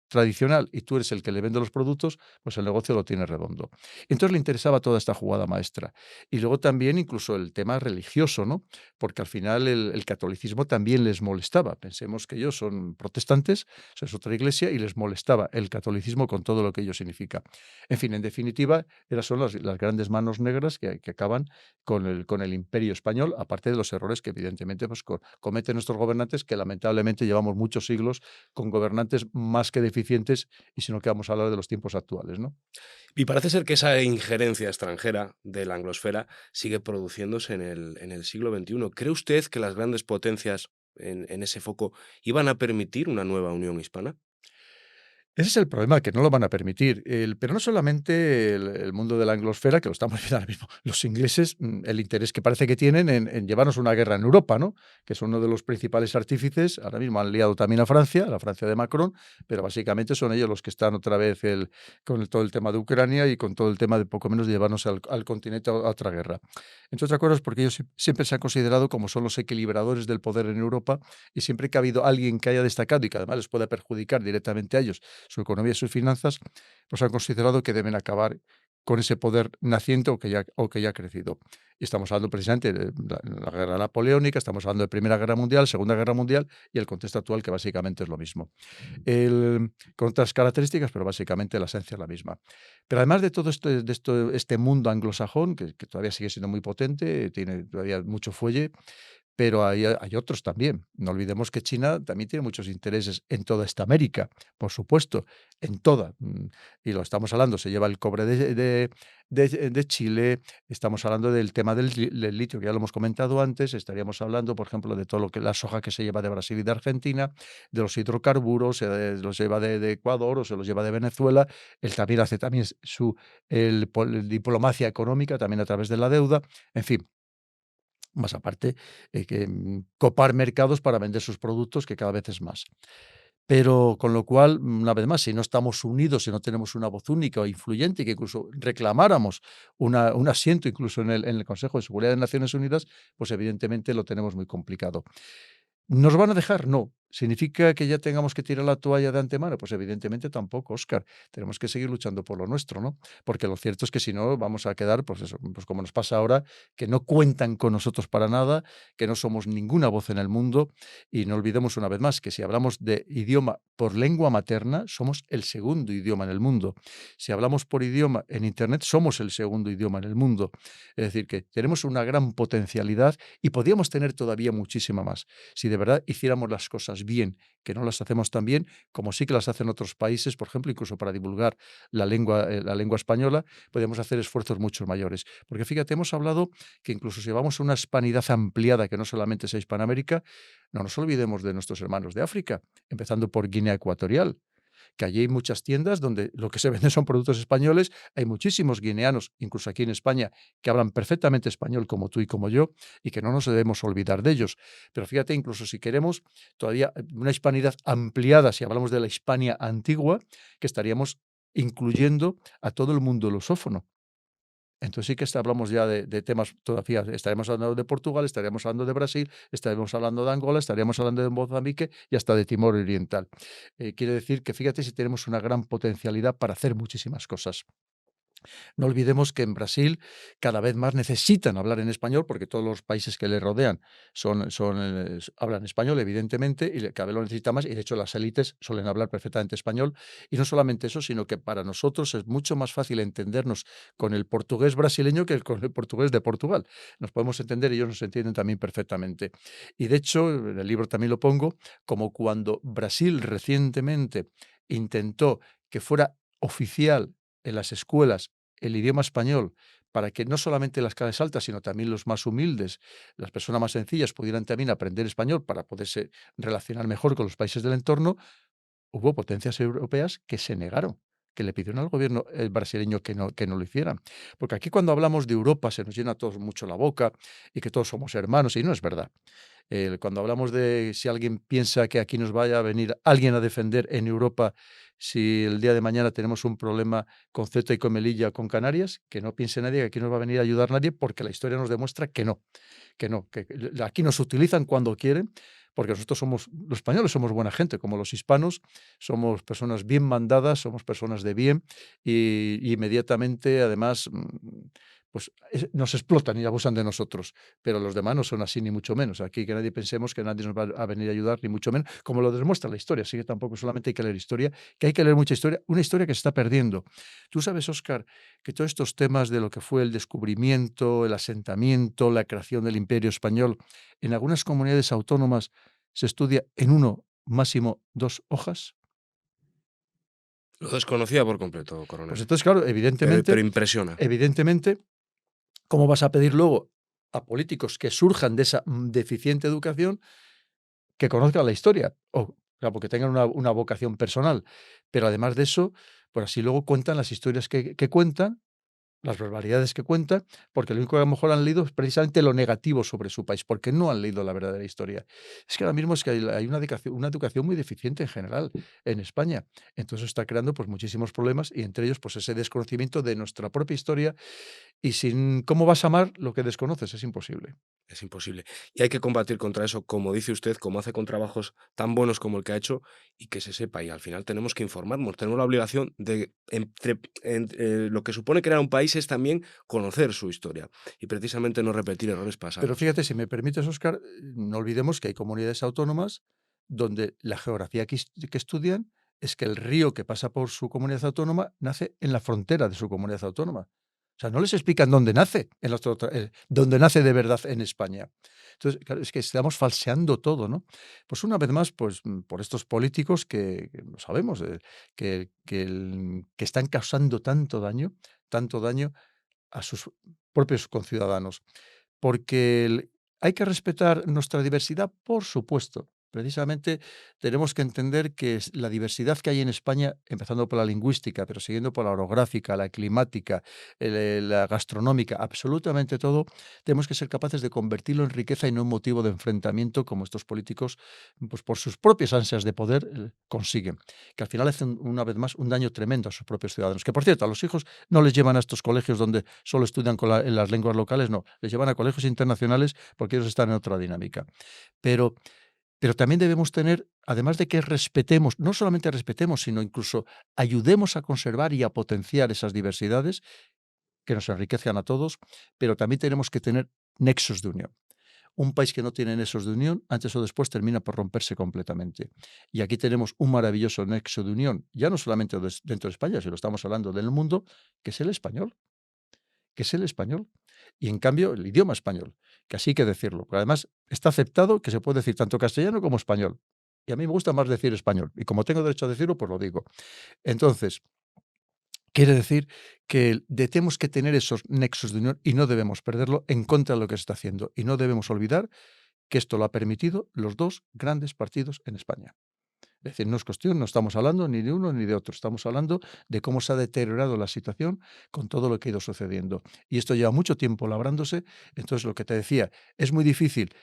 tradicional y tú eres el que le vende los productos, pues el negocio lo tiene redondo. Entonces le interesaba toda esta jugada maestra. Y luego también incluso el tema religioso, ¿no? Porque al final el catolicismo también les molestaba. Pensemos que ellos son protestantes, o sea, es otra iglesia, y les molestaba el catolicismo con todo lo que ello significa. En fin, en definitiva, esas son las grandes manos negras que acaban con el imperio español, aparte de los errores que evidentemente pues, cometen nuestros gobernantes, que lamentablemente llevamos muchos siglos con gobernantes más que deficientes, y si no que vamos a hablar de los tiempos actuales, ¿no? Y parece ser que esa injerencia extranjera de la anglosfera sigue produciéndose en el siglo XXI. ¿Cree usted que las grandes potencias en ese foco iban a permitir una nueva unión hispana? Ese es el problema, que no lo van a permitir. Pero no solamente el mundo de la anglosfera, que lo estamos viendo ahora mismo, los ingleses, el interés que parece que tienen en llevarnos una guerra en Europa, ¿no? Que son uno de los principales artífices. Ahora mismo han liado también a Francia, la Francia de Macron, pero básicamente son ellos los que están otra vez todo el tema de Ucrania y con todo el tema de poco menos de llevarnos al continente a otra guerra. Entre otras cosas, porque ellos siempre se han considerado como son los equilibradores del poder en Europa, y siempre que ha habido alguien que haya destacado y que además les pueda perjudicar directamente a ellos su economía y sus finanzas, pues han considerado que deben acabar con ese poder naciente o que ya ha crecido. Y estamos hablando precisamente de la guerra napoleónica, estamos hablando de Primera Guerra Mundial, Segunda Guerra Mundial y el contexto actual, que básicamente es lo mismo. Con otras características, pero básicamente la esencia es la misma. Pero además de todo este mundo anglosajón, que todavía sigue siendo muy potente, tiene todavía mucho fuelle, pero hay otros también. No olvidemos que China también tiene muchos intereses en toda esta América, por supuesto, en toda. Y lo estamos hablando, se lleva el cobre de Chile, estamos hablando del tema del litio, que ya lo hemos comentado antes, estaríamos hablando, por ejemplo, de todo lo que la soja que se lleva de Brasil y de Argentina, de los hidrocarburos, los lleva de Ecuador o se los lleva de Venezuela. Él también hace también diplomacia económica, también a través de la deuda. En fin, más aparte, copar mercados para vender sus productos, que cada vez es más. Pero con lo cual, una vez más, si no estamos unidos, si no tenemos una voz única o influyente, que incluso reclamáramos un asiento incluso en el Consejo de Seguridad de Naciones Unidas, pues evidentemente lo tenemos muy complicado. ¿Nos van a dejar? No. ¿Significa que ya tengamos que tirar la toalla de antemano? Pues evidentemente tampoco, Óscar. Tenemos que seguir luchando por lo nuestro, ¿no? Porque lo cierto es que si no, vamos a quedar, pues eso, pues como nos pasa ahora, que no cuentan con nosotros para nada, que no somos ninguna voz en el mundo. Y no olvidemos una vez más que si hablamos de idioma por lengua materna, somos el segundo idioma en el mundo. Si hablamos por idioma en Internet, somos el segundo idioma en el mundo. Es decir, que tenemos una gran potencialidad y podríamos tener todavía muchísima más si de verdad hiciéramos las cosas bien, que no las hacemos tan bien como sí que las hacen otros países, por ejemplo, incluso para divulgar la lengua española, podemos hacer esfuerzos mucho mayores. Porque fíjate, hemos hablado que incluso si llevamos una hispanidad ampliada, que no solamente sea Hispanoamérica, no nos olvidemos de nuestros hermanos de África, empezando por Guinea Ecuatorial. que allí hay muchas tiendas donde lo que se vende son productos españoles. Hay muchísimos guineanos, incluso aquí en España, que hablan perfectamente español como tú y como yo, y que no nos debemos olvidar de ellos. Pero fíjate, incluso si queremos todavía una hispanidad ampliada, si hablamos de la Hispania antigua, que estaríamos incluyendo a todo el mundo lusófono. Entonces sí que hablamos ya de temas todavía, estaremos hablando de Portugal, estaremos hablando de Brasil, estaremos hablando de Angola, estaríamos hablando de Mozambique y hasta de Timor Oriental. Quiere decir que fíjate si tenemos una gran potencialidad para hacer muchísimas cosas. No olvidemos que en Brasil cada vez más necesitan hablar en español, porque todos los países que le rodean hablan español, evidentemente, y cada vez lo necesita más, y de hecho las élites suelen hablar perfectamente español. Y no solamente eso, sino que para nosotros es mucho más fácil entendernos con el portugués brasileño que con el portugués de Portugal. Nos podemos entender y ellos nos entienden también perfectamente. Y de hecho, en el libro también lo pongo, como cuando Brasil recientemente intentó que fuera oficial en las escuelas el idioma español, para que no solamente las clases altas, sino también los más humildes, las personas más sencillas, pudieran también aprender español para poderse relacionar mejor con los países del entorno, hubo potencias europeas que se negaron, que le pidieron al gobierno brasileño que no lo hicieran. Porque aquí cuando hablamos de Europa se nos llena a todos mucho la boca y que todos somos hermanos, y no es verdad. Cuando hablamos de si alguien piensa que aquí nos vaya a venir alguien a defender en Europa si el día de mañana tenemos un problema con Ceuta y con Melilla, con Canarias, que no piense nadie que aquí nos va a venir a ayudar nadie, porque la historia nos demuestra que no, que aquí nos utilizan cuando quieren, porque nosotros los españoles somos buena gente, como los hispanos, somos personas bien mandadas, somos personas de bien y inmediatamente, además, pues nos explotan y abusan de nosotros, pero los demás no son así, ni mucho menos. Aquí que nadie pensemos que nadie nos va a venir a ayudar, ni mucho menos, como lo demuestra la historia. Así que tampoco solamente hay que leer historia, que hay que leer mucha historia, una historia que se está perdiendo. Tú sabes, Óscar, que todos estos temas de lo que fue el descubrimiento, el asentamiento, la creación del Imperio Español, en algunas comunidades autónomas se estudia en uno, máximo 2 hojas. Lo desconocía por completo, Pues coronel, entonces, claro, pero impresiona. evidentemente, ¿cómo vas a pedir luego a políticos que surjan de esa deficiente educación que conozcan la historia? O sea, porque tengan una vocación personal. Pero además de eso, pues así luego cuentan las historias que cuentan, las barbaridades que cuentan, porque lo único que a lo mejor han leído es precisamente lo negativo sobre su país, porque no han leído la verdadera historia. Es que ahora mismo es que hay una educación muy deficiente en general en España. Entonces está creando pues muchísimos problemas y entre ellos pues ese desconocimiento de nuestra propia historia y sin cómo vas a amar lo que desconoces, es imposible. Es imposible. Y hay que combatir contra eso, como dice usted, como hace con trabajos tan buenos como el que ha hecho, y que se sepa. Y al final tenemos que informarnos, tenemos la obligación de, lo que supone crear un país es también conocer su historia y precisamente no repetir errores Pero pasados. fíjate, si me permites, Óscar, no olvidemos que hay comunidades autónomas donde la geografía que estudian es que el río que pasa por su comunidad autónoma nace en la frontera de su comunidad autónoma. O sea, no les explican dónde nace, dónde nace de verdad en España. Entonces, claro, es que estamos falseando todo, ¿no? Pues una vez más, pues por estos políticos que lo sabemos, que están causando tanto daño a sus propios conciudadanos. Porque hay que respetar nuestra diversidad, por supuesto. Precisamente tenemos que entender que la diversidad que hay en España, empezando por la lingüística, pero siguiendo por la orográfica, la climática, la gastronómica, absolutamente todo, tenemos que ser capaces de convertirlo en riqueza y no en motivo de enfrentamiento como estos políticos, pues por sus propias ansias de poder, consiguen. Que al final hacen, una vez más, un daño tremendo a sus propios ciudadanos. Que, por cierto, a los hijos no les llevan a estos colegios donde solo estudian en las lenguas locales, no, les llevan a colegios internacionales porque ellos están en otra dinámica. Pero, pero también debemos tener, además de que respetemos, no solamente respetemos, sino incluso ayudemos a conservar y a potenciar esas diversidades que nos enriquecen a todos, pero también tenemos que tener nexos de unión. Un país que no tiene nexos de unión, antes o después termina por romperse completamente. Y aquí tenemos un maravilloso nexo de unión, ya no solamente dentro de España, sino estamos hablando del mundo, que es el español, que es el español. Y en cambio, el idioma español, que así hay que decirlo. Pero además, está aceptado que se puede decir tanto castellano como español. Y a mí me gusta más decir español. Y como tengo derecho a decirlo, pues lo digo. Entonces, quiere decir que tenemos que tener esos nexos de unión y no debemos perderlo en contra de lo que se está haciendo. Y no debemos olvidar que esto lo ha permitido los dos grandes partidos en España. Es decir, no es cuestión, no estamos hablando ni de uno ni de otro, estamos hablando de cómo se ha deteriorado la situación con todo lo que ha ido sucediendo. Y esto lleva mucho tiempo labrándose, entonces lo que te decía, es muy difícil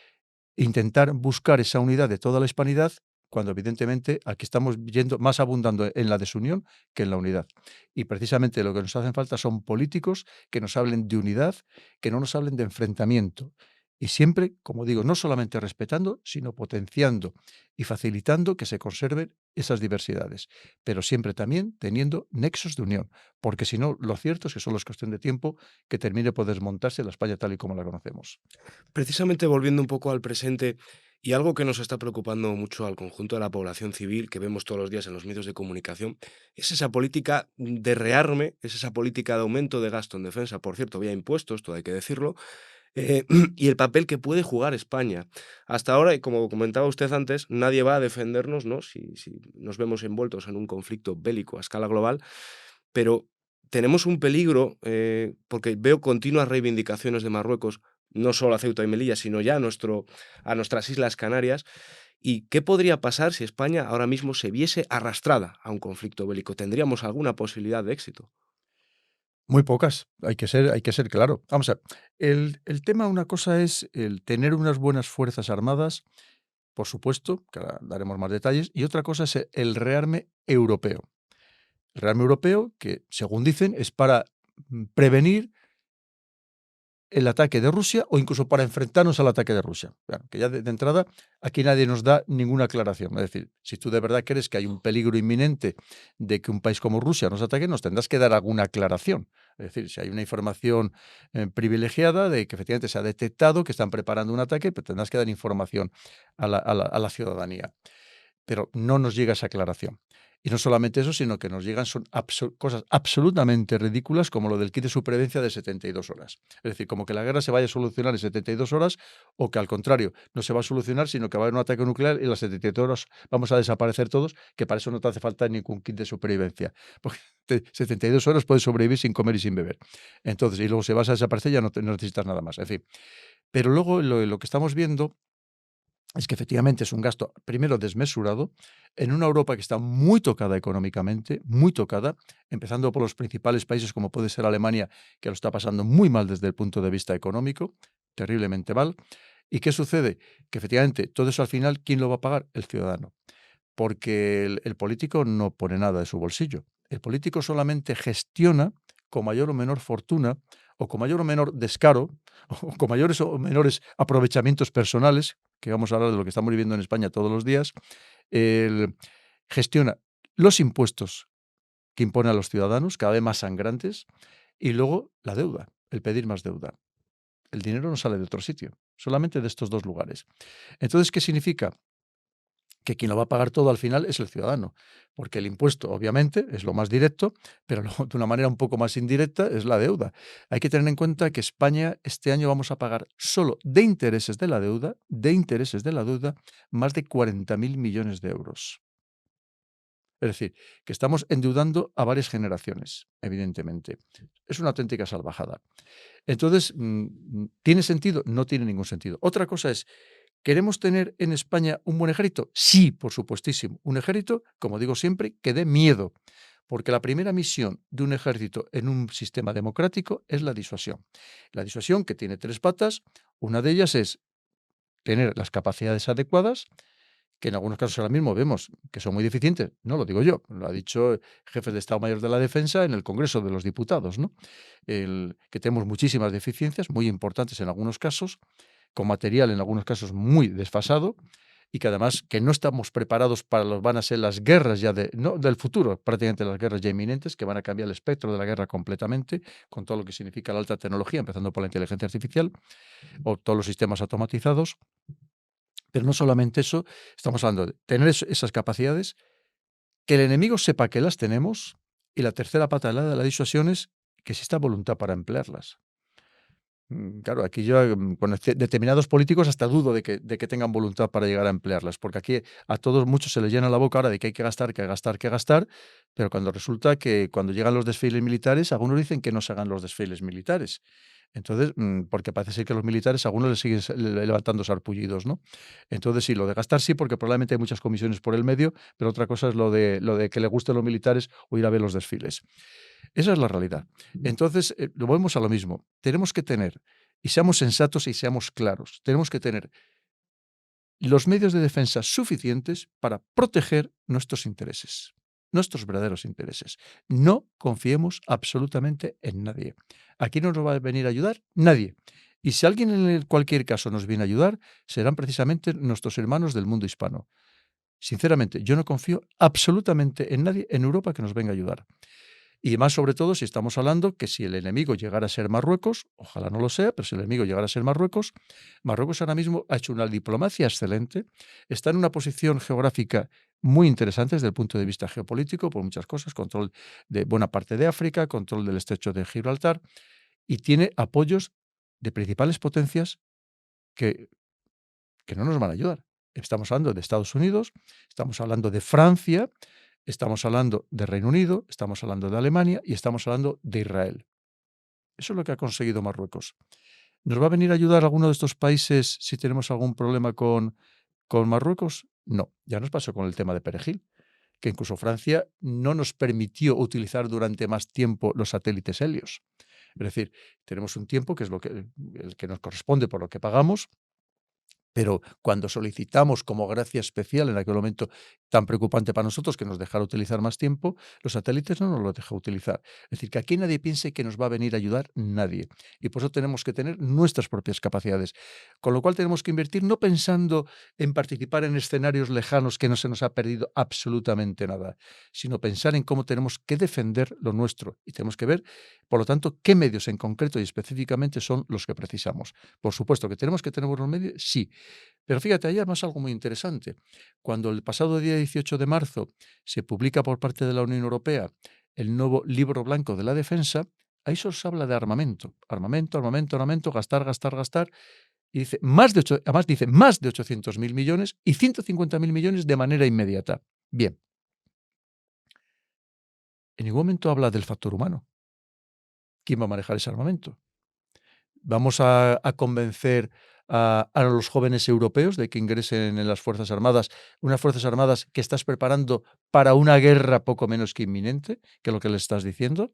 intentar buscar esa unidad de toda la hispanidad cuando evidentemente aquí estamos yendo más abundando en la desunión que en la unidad. Y precisamente lo que nos hacen falta son políticos que nos hablen de unidad, que no nos hablen de enfrentamiento. Y siempre, como digo, no solamente respetando, sino potenciando y facilitando que se conserven esas diversidades, pero siempre también teniendo nexos de unión, porque si no, lo cierto es que solo es cuestión de tiempo que termine por desmontarse la España tal y como la conocemos. Precisamente volviendo un poco al presente y algo que nos está preocupando mucho al conjunto de la población civil, que vemos todos los días en los medios de comunicación, es esa política de rearme, es esa política de aumento de gasto en defensa, por cierto, vía impuestos, todo hay que decirlo, y el papel que puede jugar España. Hasta ahora, y como comentaba usted antes, nadie va a defendernos, ¿no? Si nos vemos envueltos en un conflicto bélico a escala global, pero tenemos un peligro, porque veo continuas reivindicaciones de Marruecos, no solo a Ceuta y Melilla, sino ya a nuestras Islas Canarias. ¿Y qué podría pasar si España ahora mismo se viese arrastrada a un conflicto bélico? ¿Tendríamos alguna posibilidad de éxito? Muy pocas, hay que ser claro. Vamos a ver, el tema, una cosa es el tener unas buenas fuerzas armadas, por supuesto, que ahora daremos más detalles, y otra cosa es el rearme europeo. El rearme europeo que, según dicen, es para, prevenir el ataque de Rusia o incluso para enfrentarnos al ataque de Rusia. Claro, que ya de entrada aquí nadie nos da ninguna aclaración. Es decir, si tú de verdad crees que hay un peligro inminente de que un país como Rusia nos ataque, nos tendrás que dar alguna aclaración. Es decir, si hay una información privilegiada de que efectivamente se ha detectado que están preparando un ataque, pues tendrás que dar información a la ciudadanía, pero no nos llega esa aclaración. Y no solamente eso, sino que nos llegan son cosas absolutamente ridículas, como lo del kit de supervivencia de 72 horas. Es decir, como que la guerra se vaya a solucionar en 72 horas, o que al contrario, no se va a solucionar, sino que va a haber un ataque nuclear y en las 72 horas vamos a desaparecer todos, que para eso no te hace falta ningún kit de supervivencia. Porque 72 horas puedes sobrevivir sin comer y sin beber. Entonces, y luego si vas a desaparecer ya no necesitas nada más. En fin. Pero luego lo que estamos viendo es que efectivamente es un gasto, primero, desmesurado, en una Europa que está muy tocada económicamente, muy tocada, empezando por los principales países como puede ser Alemania, que lo está pasando muy mal desde el punto de vista económico, terriblemente mal. ¿Y qué sucede? Que efectivamente todo eso al final, ¿quién lo va a pagar? El ciudadano. Porque el político no pone nada de su bolsillo. El político solamente gestiona con mayor o menor fortuna, o con mayor o menor descaro, o con mayores o menores aprovechamientos personales, que vamos a hablar de lo que estamos viviendo en España todos los días, el gestiona los impuestos que impone a los ciudadanos, cada vez más sangrantes, y luego la deuda, el pedir más deuda. El dinero no sale de otro sitio, solamente de estos 2 lugares. Entonces, ¿qué significa? Que quien lo va a pagar todo al final es el ciudadano, porque el impuesto, obviamente, es lo más directo, pero luego, de una manera un poco más indirecta, es la deuda. Hay que tener en cuenta que España este año vamos a pagar solo de intereses de la deuda, más de 40.000 millones de euros. Es decir, que estamos endeudando a varias generaciones, evidentemente. Es una auténtica salvajada. Entonces, ¿tiene sentido? No tiene ningún sentido. Otra cosa es, ¿queremos tener en España un buen ejército? Sí, por supuestísimo. Un ejército, como digo siempre, que dé miedo, porque la primera misión de un ejército en un sistema democrático es la disuasión. La disuasión que tiene 3 patas, una de ellas es tener las capacidades adecuadas, que en algunos casos ahora mismo vemos que son muy deficientes, no lo digo yo, lo ha dicho jefes de Estado Mayor de la Defensa en el Congreso de los Diputados, ¿no? Que tenemos muchísimas deficiencias, muy importantes en algunos casos, con material en algunos casos muy desfasado, y que además que no estamos preparados para lo van a ser las guerras ya no del futuro, prácticamente las guerras ya inminentes, que van a cambiar el espectro de la guerra completamente, con todo lo que significa la alta tecnología, empezando por la inteligencia artificial o todos los sistemas automatizados. Pero no solamente eso, estamos hablando de tener esas capacidades, que el enemigo sepa que las tenemos, y la tercera pata de la disuasión es que exista voluntad para emplearlas. Claro, aquí yo, con determinados políticos hasta dudo de que tengan voluntad para llegar a emplearlas, porque aquí a todos muchos se les llena la boca ahora de que hay que gastar, que gastar, que gastar, pero cuando resulta que cuando llegan los desfiles militares, algunos dicen que no se hagan los desfiles militares. Entonces, porque parece ser que los militares, a algunos les siguen levantando sarpullidos, ¿no? Entonces, sí, lo de gastar sí, porque probablemente hay muchas comisiones por el medio, pero otra cosa es lo de que le gusten los militares o ir a ver los desfiles. Esa es la realidad. Entonces, lo volvemos a lo mismo. Tenemos que tener, y seamos sensatos y seamos claros, tenemos que tener los medios de defensa suficientes para proteger nuestros intereses, nuestros verdaderos intereses. No confiemos absolutamente en nadie. Aquí no nos va a venir a ayudar nadie. Y si alguien cualquier caso nos viene a ayudar, serán precisamente nuestros hermanos del mundo hispano. Sinceramente, yo no confío absolutamente en nadie en Europa que nos venga a ayudar. Y más sobre todo si estamos hablando que si el enemigo llegara a ser Marruecos, ojalá no lo sea, pero si el enemigo llegara a ser Marruecos, Marruecos ahora mismo ha hecho una diplomacia excelente, está en una posición geográfica muy interesante desde el punto de vista geopolítico, por muchas cosas, control de buena parte de África, control del estrecho de Gibraltar, y tiene apoyos de principales potencias que, que no nos van a ayudar. Estamos hablando de Estados Unidos, estamos hablando de Francia, estamos hablando de Reino Unido, estamos hablando de Alemania y estamos hablando de Israel. Eso es lo que ha conseguido Marruecos. ¿Nos va a venir a ayudar alguno de estos países si tenemos algún problema con Marruecos? No, ya nos pasó con el tema de Perejil, que incluso Francia no nos permitió utilizar durante más tiempo los satélites Helios. Es decir, tenemos un tiempo que es el que nos corresponde por lo que pagamos, pero cuando solicitamos como gracia especial en aquel momento tan preocupante para nosotros que nos dejara utilizar más tiempo, los satélites no nos los deja utilizar. Es decir, que aquí nadie piense que nos va a venir a ayudar nadie. Y por eso tenemos que tener nuestras propias capacidades. Con lo cual tenemos que invertir no pensando en participar en escenarios lejanos que no se nos ha perdido absolutamente nada, sino pensar en cómo tenemos que defender lo nuestro. Y tenemos que ver, por lo tanto, qué medios en concreto y específicamente son los que precisamos. Por supuesto que tenemos que tener buenos medios, sí, pero fíjate, hay además algo muy interesante. Cuando el pasado día 18 de marzo se publica por parte de la Unión Europea el nuevo Libro Blanco de la Defensa, ahí solo se habla de armamento. Armamento, armamento, armamento, gastar, gastar, gastar. Y dice además dice más de 800.000 millones y 150.000 millones de manera inmediata. Bien, en ningún momento habla del factor humano. ¿Quién va a manejar ese armamento? ¿Vamos a convencer a los jóvenes europeos de que ingresen en las Fuerzas Armadas, unas Fuerzas Armadas que estás preparando para una guerra poco menos que inminente, que lo que les estás diciendo?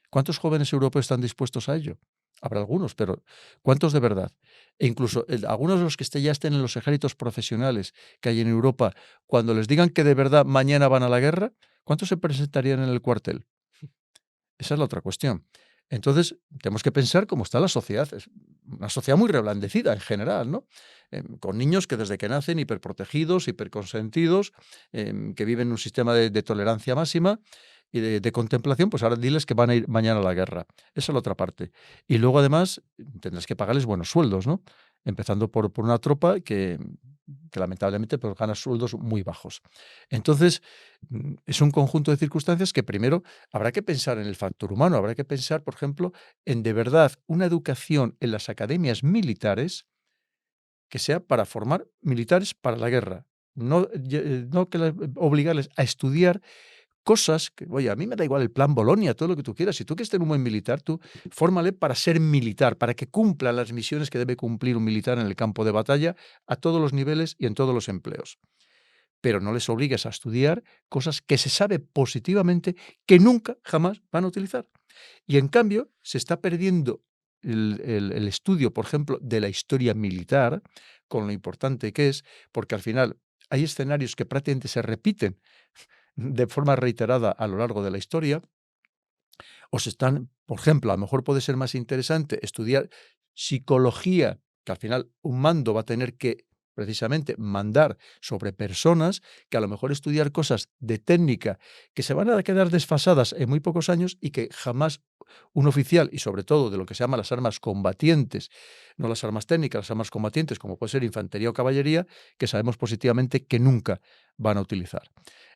¿Cuántos jóvenes europeos están dispuestos a ello? Habrá algunos, pero ¿cuántos de verdad? E incluso algunos de los que ya estén en los ejércitos profesionales que hay en Europa, cuando les digan que de verdad mañana van a la guerra, ¿cuántos se presentarían en el cuartel? Esa es la otra cuestión. Entonces, tenemos que pensar cómo está la sociedad. Es una sociedad muy reblandecida en general, ¿no? Con niños que desde que nacen hiperprotegidos, hiperconsentidos, que viven en un sistema de tolerancia máxima y de contemplación, pues ahora diles que van a ir mañana a la guerra. Esa es la otra parte. Y luego, además, tendrás que pagarles buenos sueldos, ¿no? Empezando por una tropa que lamentablemente pues, gana sueldos muy bajos. Entonces, es un conjunto de circunstancias que primero habrá que pensar en el factor humano, habrá que pensar, por ejemplo, en de verdad una educación en las academias militares que sea para formar militares para la guerra. No que obligarles a estudiar cosas que, oye, a mí me da igual el plan Bolonia, todo lo que tú quieras. Si tú quieres tener un buen militar, tú fórmale para ser militar, para que cumpla las misiones que debe cumplir un militar en el campo de batalla a todos los niveles y en todos los empleos, pero no les obligues a estudiar cosas que se sabe positivamente que nunca, jamás van a utilizar. Y en cambio, se está perdiendo el estudio, por ejemplo, de la historia militar, con lo importante que es, porque al final hay escenarios que prácticamente se repiten de forma reiterada a lo largo de la historia, o se están, por ejemplo, a lo mejor puede ser más interesante estudiar psicología, que al final un mando va a tener que precisamente mandar sobre personas, que a lo mejor estudiar cosas de técnica que se van a quedar desfasadas en muy pocos años y que jamás un oficial, y sobre todo de lo que se llama las armas combatientes, no las armas técnicas, las armas combatientes, como puede ser infantería o caballería, que sabemos positivamente que nunca van a utilizar.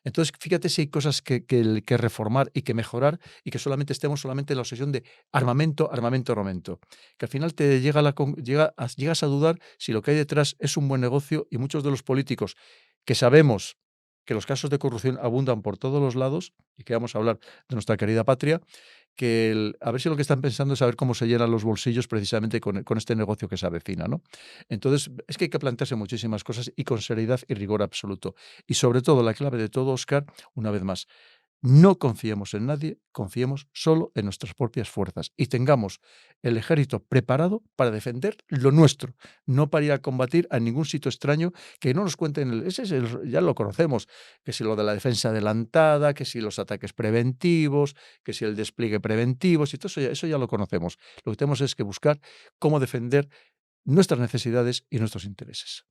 Entonces, fíjate si hay cosas que reformar y que mejorar y que solamente estemos solamente en la obsesión de armamento, armamento, armamento. Que al final te llegas a dudar si lo que hay detrás es un buen negocio y muchos de los políticos que sabemos que los casos de corrupción abundan por todos los lados y que vamos a hablar de nuestra querida patria, a ver si lo que están pensando es saber cómo se llenan los bolsillos precisamente con este negocio que se avecina, ¿no? Entonces, es que hay que plantearse muchísimas cosas y con seriedad y rigor absoluto. Y sobre todo, la clave de todo, Óscar, una vez más, no confiemos en nadie, confiemos solo en nuestras propias fuerzas y tengamos el ejército preparado para defender lo nuestro, no para ir a combatir a ningún sitio extraño que no nos cuenten, ya lo conocemos, que si lo de la defensa adelantada, que si los ataques preventivos, que si el despliegue preventivo, si todo eso ya lo conocemos. Lo que tenemos es que buscar cómo defender nuestras necesidades y nuestros intereses.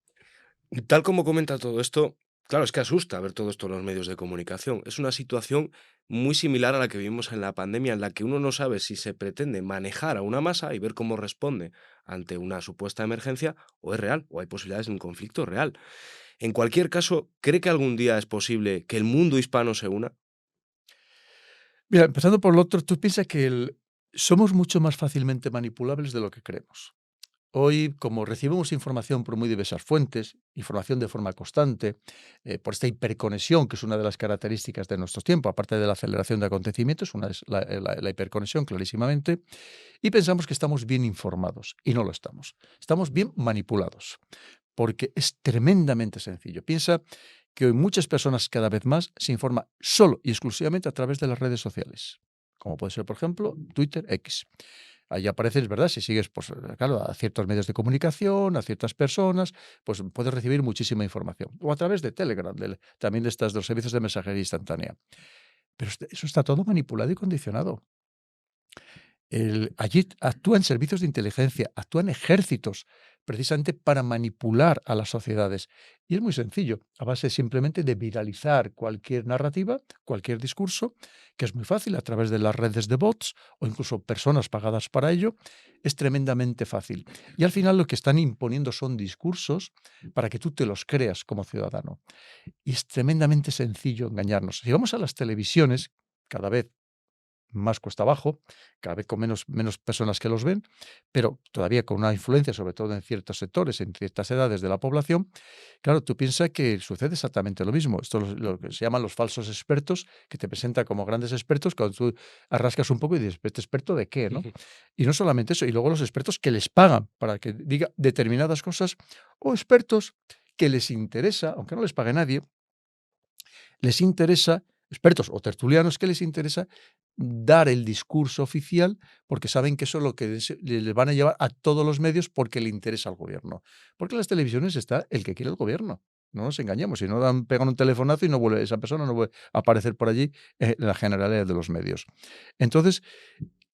Y tal como comenta todo esto, claro, es que asusta ver todo esto en los medios de comunicación. Es una situación muy similar a la que vivimos en la pandemia, en la que uno no sabe si se pretende manejar a una masa y ver cómo responde ante una supuesta emergencia, o es real, o hay posibilidades de un conflicto real. En cualquier caso, ¿cree que algún día es posible que el mundo hispano se una? Mira, empezando por lo otro, tú piensas que somos mucho más fácilmente manipulables de lo que creemos. Hoy, como recibimos información por muy diversas fuentes, información de forma constante, por esta hiperconexión, que es una de las características de nuestro tiempo, aparte de la aceleración de acontecimientos, una es la hiperconexión, clarísimamente, y pensamos que estamos bien informados, y no lo estamos. Estamos bien manipulados, porque es tremendamente sencillo. Piensa que hoy muchas personas cada vez más se informan solo y exclusivamente a través de las redes sociales, como puede ser, por ejemplo, Twitter X. Ahí apareces, ¿verdad? Si sigues, pues, claro, a ciertos medios de comunicación, a ciertas personas, pues puedes recibir muchísima información. O a través de Telegram, también de los servicios de mensajería instantánea. Pero eso está todo manipulado y condicionado. Allí actúan servicios de inteligencia, actúan ejércitos, precisamente para manipular a las sociedades. Y es muy sencillo, a base simplemente de viralizar cualquier narrativa, cualquier discurso, que es muy fácil a través de las redes de bots o incluso personas pagadas para ello, es tremendamente fácil. Y al final lo que están imponiendo son discursos para que tú te los creas como ciudadano. Y es tremendamente sencillo engañarnos. Si vamos a las televisiones, cada vez más cuesta abajo, cada vez con menos personas que los ven, pero todavía con una influencia, sobre todo en ciertos sectores, en ciertas edades de la población. Claro, tú piensas que sucede exactamente lo mismo. Esto es lo que se llaman los falsos expertos, que te presentan como grandes expertos cuando tú arrascas un poco y dices, ¿este experto de qué, no? Y no solamente eso, y luego los expertos que les pagan para que diga determinadas cosas, o expertos que les interesa, aunque no les pague nadie, les interesa, expertos o tertulianos que les interesa dar el discurso oficial, porque saben que eso es lo que les van a llevar a todos los medios porque le interesa al gobierno. Porque en las televisiones está el que quiere el gobierno. No nos engañemos, si no pegan un telefonazo y no vuelve, esa persona no vuelve a aparecer por allí en la generalidad de los medios. Entonces,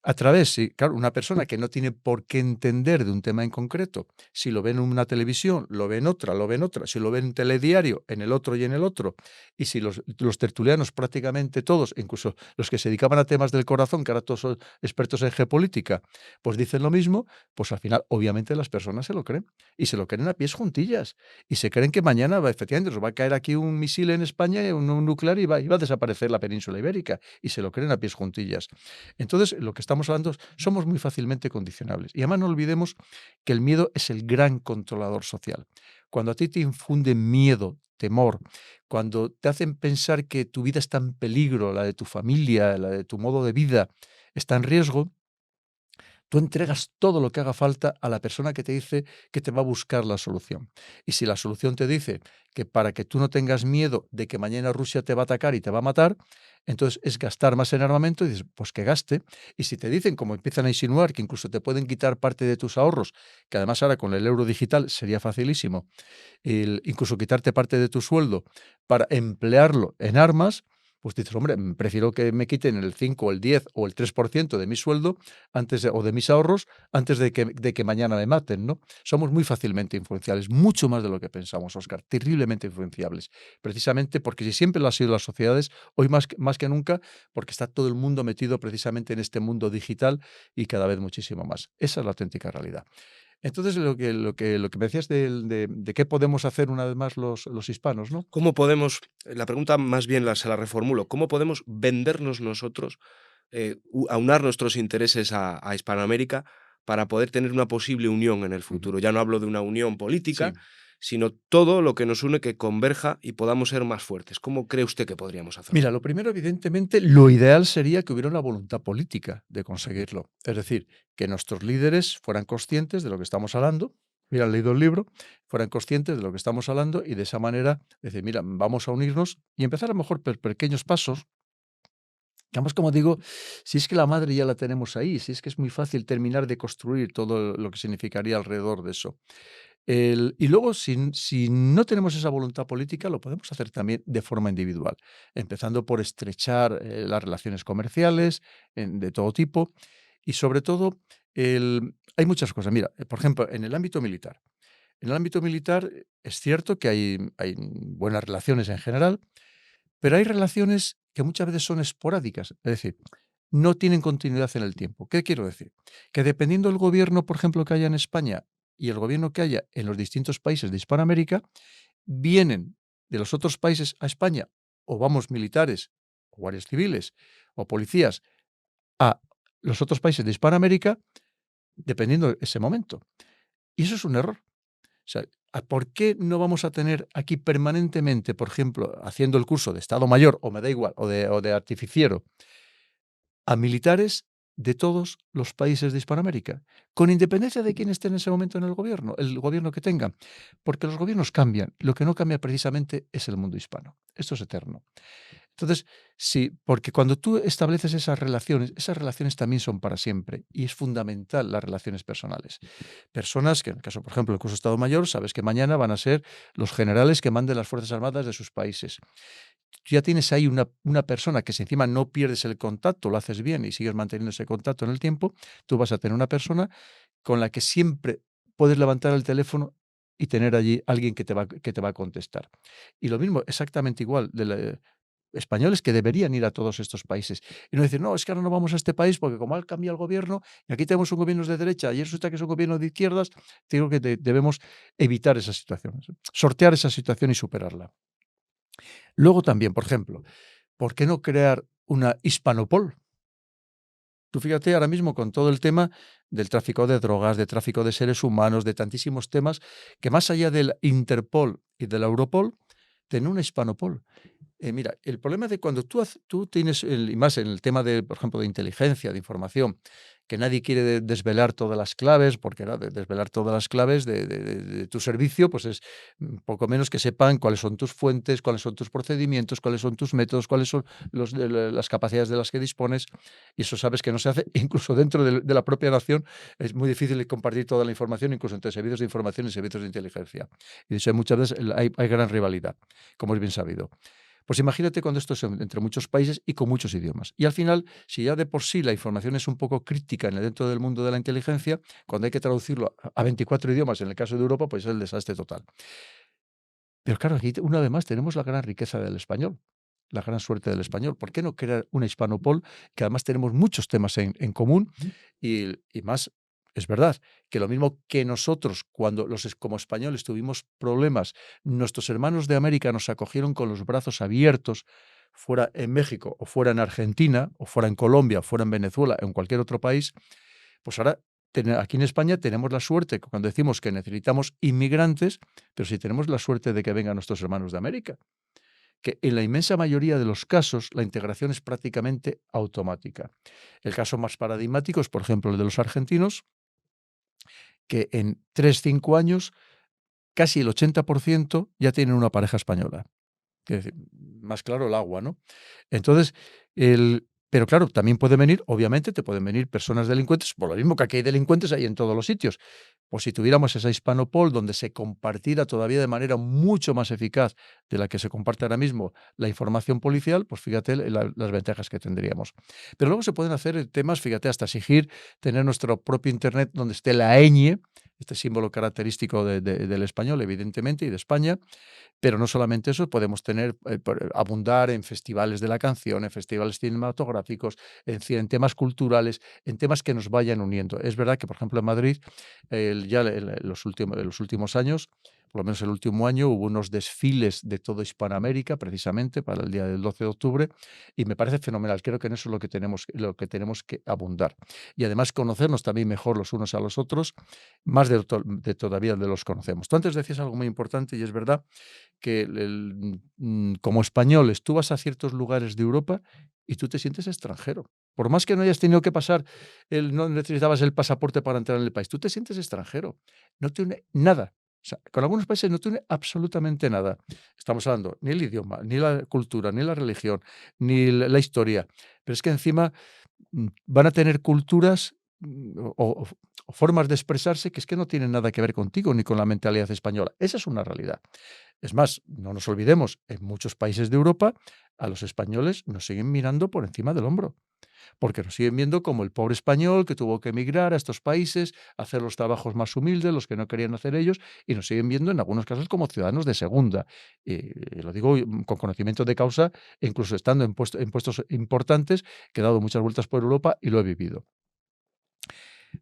a través, sí, claro, una persona que no tiene por qué entender de un tema en concreto, si lo ve en una televisión, lo ve en otra, lo ve en otra, si lo ve en un telediario, en el otro y en el otro, y si los tertulianos prácticamente todos, incluso los que se dedicaban a temas del corazón, que ahora todos son expertos en geopolítica, pues dicen lo mismo, pues al final obviamente las personas se lo creen, y se lo creen a pies juntillas, y se creen que mañana efectivamente nos va a caer aquí un misil en España, un nuclear, y va a desaparecer la península ibérica, y se lo creen a pies juntillas. Entonces, lo que estamos hablando es, somos muy fácilmente condicionables. Y además no olvidemos que el miedo es el gran controlador social. Cuando a ti te infunden miedo, temor, cuando te hacen pensar que tu vida está en peligro, la de tu familia, la de tu modo de vida está en riesgo, tú entregas todo lo que haga falta a la persona que te dice que te va a buscar la solución. Y si la solución te dice que para que tú no tengas miedo de que mañana Rusia te va a atacar y te va a matar, entonces es gastar más en armamento y dices, pues que gaste. Y si te dicen, como empiezan a insinuar, que incluso te pueden quitar parte de tus ahorros, que además ahora con el euro digital sería facilísimo, incluso quitarte parte de tu sueldo para emplearlo en armas, pues dices, hombre, prefiero que me quiten el 5 o el 10 o el 3% de mi sueldo o de mis ahorros antes de que mañana me maten, ¿no? Somos muy fácilmente influenciables, mucho más de lo que pensamos, Oscar, terriblemente influenciables. Precisamente porque si siempre lo han sido las sociedades, hoy más que nunca, porque está todo el mundo metido precisamente en este mundo digital y cada vez muchísimo más. Esa es la auténtica realidad. Entonces, lo que me decías de qué podemos hacer una vez más los hispanos, ¿no? ¿Cómo podemos, la pregunta más bien se la reformulo, cómo podemos vendernos nosotros, aunar nuestros intereses a Hispanoamérica para poder tener una posible unión en el Ujú. futuro? Ya no hablo de una unión política, Sí. sino todo lo que nos une que converja y podamos ser más fuertes. ¿Cómo cree usted que podríamos hacerlo? Mira, lo primero, evidentemente, lo ideal sería que hubiera una voluntad política de conseguirlo. Es decir, que nuestros líderes fueran conscientes de lo que estamos hablando, hubieran leído el libro, fueran conscientes de lo que estamos hablando y de esa manera decir, mira, vamos a unirnos y empezar a lo mejor por pequeños pasos. Que además, como digo, si es que la madre ya la tenemos ahí, si es que es muy fácil terminar de construir todo lo que significaría alrededor de eso. Y luego, si no tenemos esa voluntad política, lo podemos hacer también de forma individual, empezando por estrechar las relaciones comerciales de todo tipo y sobre todo, hay muchas cosas. Mira, por ejemplo, en el ámbito militar. En el ámbito militar es cierto que hay buenas relaciones en general, pero hay relaciones que muchas veces son esporádicas, es decir, no tienen continuidad en el tiempo. ¿Qué quiero decir? Que dependiendo del gobierno, por ejemplo, que haya en España y el gobierno que haya en los distintos países de Hispanoamérica, vienen de los otros países a España, o vamos militares, o guardias civiles, o policías a los otros países de Hispanoamérica, dependiendo de ese momento. Y eso es un error. O sea, ¿por qué no vamos a tener aquí permanentemente, por ejemplo, haciendo el curso de Estado Mayor, o me da igual, o de artificiero, a militares de todos los países de Hispanoamérica, con independencia de quién esté en ese momento en el gobierno que tengan? Porque los gobiernos cambian, lo que no cambia precisamente es el mundo hispano. Esto es eterno. Entonces, sí, porque cuando tú estableces esas relaciones también son para siempre y es fundamental las relaciones personales. Personas que, en el caso, por ejemplo, del curso de Estado Mayor, sabes que mañana van a ser los generales que manden las Fuerzas Armadas de sus países. Tú ya tienes ahí una persona que si encima no pierdes el contacto, lo haces bien y sigues manteniendo ese contacto en el tiempo, tú vas a tener una persona con la que siempre puedes levantar el teléfono y tener allí alguien que te va a contestar. Y lo mismo, exactamente igual, españoles que deberían ir a todos estos países y no decir, no, es que ahora no vamos a este país porque como ha cambiado el gobierno y aquí tenemos un gobierno de derecha y resulta que es un gobierno de izquierdas, digo que debemos evitar esas situaciones, sortear esa situación y superarla. Luego también, por ejemplo, ¿por qué no crear una Hispanopol? Tú fíjate ahora mismo con todo el tema del tráfico de drogas, de tráfico de seres humanos, de tantísimos temas, que más allá del Interpol y de la Europol, tener una Hispanopol. Mira, el problema de cuando tú tienes, y más en el tema de, por ejemplo, de inteligencia, de información, que nadie quiere desvelar todas las claves, porque desvelar todas las claves de tu servicio, pues es poco menos que sepan cuáles son tus fuentes, cuáles son tus procedimientos, cuáles son tus métodos, cuáles son las capacidades de las que dispones, y eso sabes que no se hace, incluso dentro de la propia nación, es muy difícil compartir toda la información, incluso entre servicios de información y servicios de inteligencia. Y de hecho, muchas veces hay gran rivalidad, como es bien sabido. Pues imagínate cuando esto es entre muchos países y con muchos idiomas. Y al final, si ya de por sí la información es un poco crítica dentro del mundo de la inteligencia, cuando hay que traducirlo a 24 idiomas, en el caso de Europa, pues es el desastre total. Pero claro, aquí una vez más tenemos la gran riqueza del español, la gran suerte del español. ¿Por qué no crear una Hispanopol que además tenemos muchos temas en común y más? Es verdad que lo mismo que nosotros, cuando como españoles tuvimos problemas, nuestros hermanos de América nos acogieron con los brazos abiertos, fuera en México o fuera en Argentina, o fuera en Colombia, o fuera en Venezuela, o en cualquier otro país, pues ahora aquí en España tenemos la suerte, cuando decimos que necesitamos inmigrantes, pero si tenemos la suerte de que vengan nuestros hermanos de América, que en la inmensa mayoría de los casos la integración es prácticamente automática. El caso más paradigmático es, por ejemplo, el de los argentinos, que en 3 5 años casi el 80% ya tienen una pareja española. Es decir, más claro el agua, ¿no? Entonces, pero claro, también pueden venir, obviamente, te pueden venir personas delincuentes, por lo mismo que aquí hay delincuentes, hay en todos los sitios. Pues si tuviéramos esa Hispanopol donde se compartiera todavía de manera mucho más eficaz de la que se comparte ahora mismo la información policial, pues fíjate las ventajas que tendríamos. Pero luego se pueden hacer temas, fíjate, hasta exigir tener nuestro propio Internet donde esté la ñ, este símbolo característico del español, evidentemente, y de España, pero no solamente eso, podemos abundar en festivales de la canción, en festivales cinematográficos, en temas culturales, en temas que nos vayan uniendo. Es verdad que, por ejemplo, en Madrid, ya en los últimos años, por lo menos el último año, hubo unos desfiles de toda Hispanoamérica, precisamente para el día del 12 de octubre, y me parece fenomenal. Creo que en eso es lo que tenemos que abundar. Y además conocernos también mejor los unos a los otros, más de todavía de los conocemos. Tú antes decías algo muy importante y es verdad que como españoles tú vas a ciertos lugares de Europa y tú te sientes extranjero. Por más que no hayas tenido que pasar, no necesitabas el pasaporte para entrar en el país, tú te sientes extranjero. No te une nada. O sea, con algunos países no tiene absolutamente nada. Estamos hablando ni el idioma, ni la cultura, ni la religión, ni la historia. Pero es que encima van a tener culturas o formas de expresarse que es que no tienen nada que ver contigo ni con la mentalidad española. Esa es una realidad. Es más, no nos olvidemos, en muchos países de Europa a los españoles nos siguen mirando por encima del hombro, porque nos siguen viendo como el pobre español que tuvo que emigrar a estos países, hacer los trabajos más humildes, los que no querían hacer ellos, y nos siguen viendo en algunos casos como ciudadanos de segunda. Y lo digo con conocimiento de causa, e incluso estando en puestos importantes, que he dado muchas vueltas por Europa y lo he vivido.